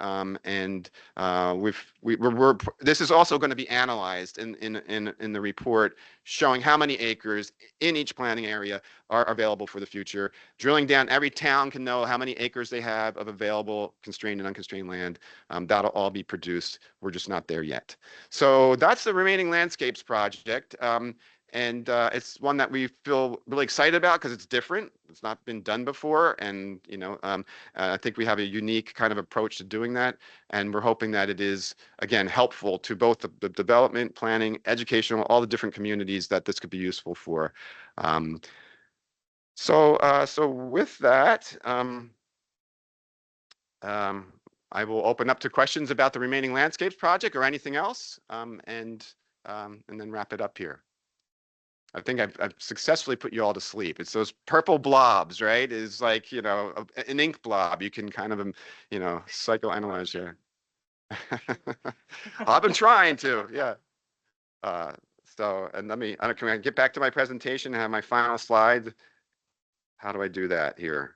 This is also going to be analyzed in the report, showing how many acres in each planning area are available for the future. Drilling down, every town can know how many acres they have of available constrained and unconstrained land. That'll all be produced. We're just not there yet. So that's the remaining landscapes project. It's one that we feel really excited about because it's different. It's not been done before. And, I think we have a unique kind of approach to doing that. And we're hoping that it is, again, helpful to both the development, planning, educational, all the different communities that this could be useful for. So with that, I will open up to questions about the remaining landscapes project or anything else, and then wrap it up here. I think I've successfully put you all to sleep. It's those purple blobs, right? It's like, an ink blob. You can kind of, psychoanalyze here. I've been trying to, yeah. So, and can I get back to my presentation and have my final slide? How do I do that here?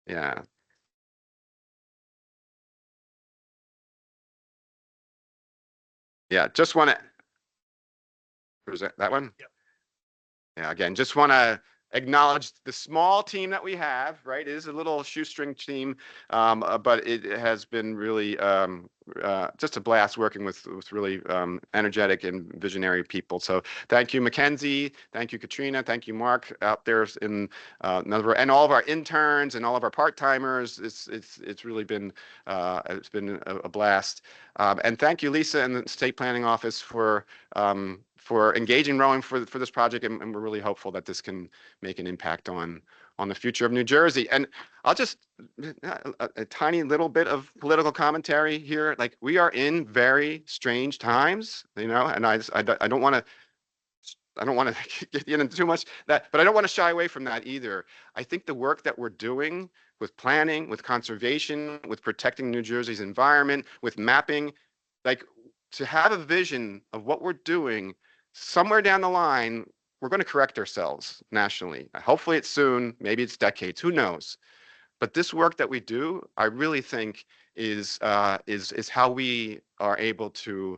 Yeah. Yeah, just want to, was that one? Yep. Yeah, again, just want to acknowledge the small team that we have, right? It is a little shoestring team, but it has been really just a blast working with really energetic and visionary people. So thank you, Mackenzie. Thank you, Katrina. Thank you, Mark, out there and all of our interns and all of our part-timers. It's really been a blast. And thank you, Lisa, and the State Planning Office for engaging Rowan for this project, and we're really hopeful that this can make an impact on the future of New Jersey. And I'll just a tiny little bit of political commentary here. Like, we are in very strange times, and I don't want to get into too much that, but I don't want to shy away from that either. I think the work that we're doing with planning, with conservation, with protecting New Jersey's environment, with mapping, like, to have a vision of what we're doing somewhere down the line, we're going to correct ourselves nationally. Hopefully it's soon, maybe it's decades, who knows? But this work that we do, I really think is how we are able to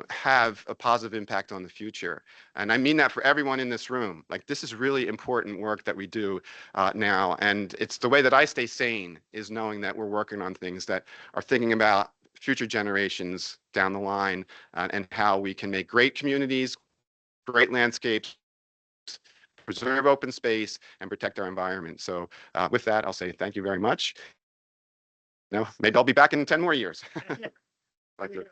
have a positive impact on the future. And I mean that for everyone in this room. Like, this is really important work that we do now. And it's the way that I stay sane, is knowing that we're working on things that are thinking about future generations down the line, and how we can make great communities, great landscapes, preserve open space, and protect our environment. So with that, I'll say thank you very much. Now, maybe I'll be back in 10 more years. Like to-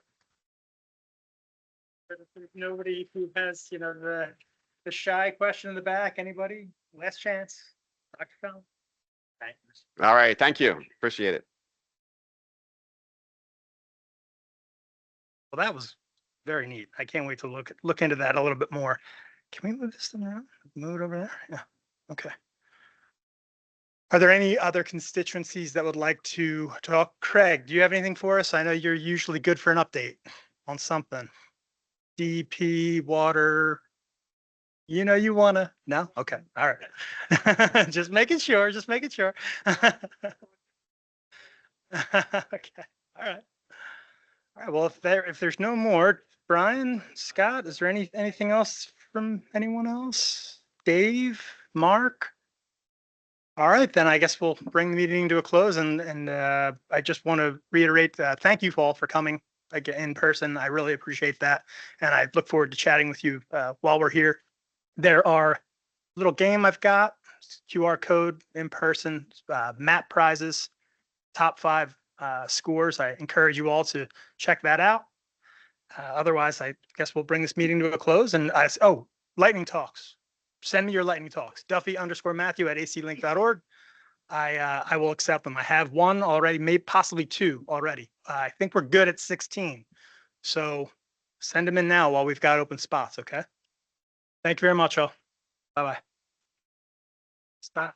If there's nobody who has, the shy question in the back, anybody? Last chance. Dr. Fallon. Thanks. All right, thank you. Appreciate it. Well, that was very neat. I can't wait to look into that a little bit more. Can we move this thing around? Move it over there? Yeah. Okay. Are there any other constituencies that would like to talk? Craig, do you have anything for us? I know you're usually good for an update on something. DP, water. You wanna? No? Okay. All right. Just making sure. Just making sure. Okay. All right. All right. Well, if there's no more, Brian, Scott, is there anything else from anyone else? Dave, Mark? All right, then I guess we'll bring the meeting to a close, and I just want to reiterate, thank you all for coming again in person. I really appreciate that, and I look forward to chatting with you while we're here. There are a little game I've got, QR code in person, map prizes, top 5 scores. I encourage you all to check that out. Otherwise, I guess we'll bring this meeting to a close. And lightning talks. Send me your lightning talks. Duffy_Matthew@aclink.org. I will accept them. I have one already, maybe possibly 2 already. I think we're good at 16. So send them in now while we've got open spots. Okay. Thank you very much, all. Bye-bye. Stop.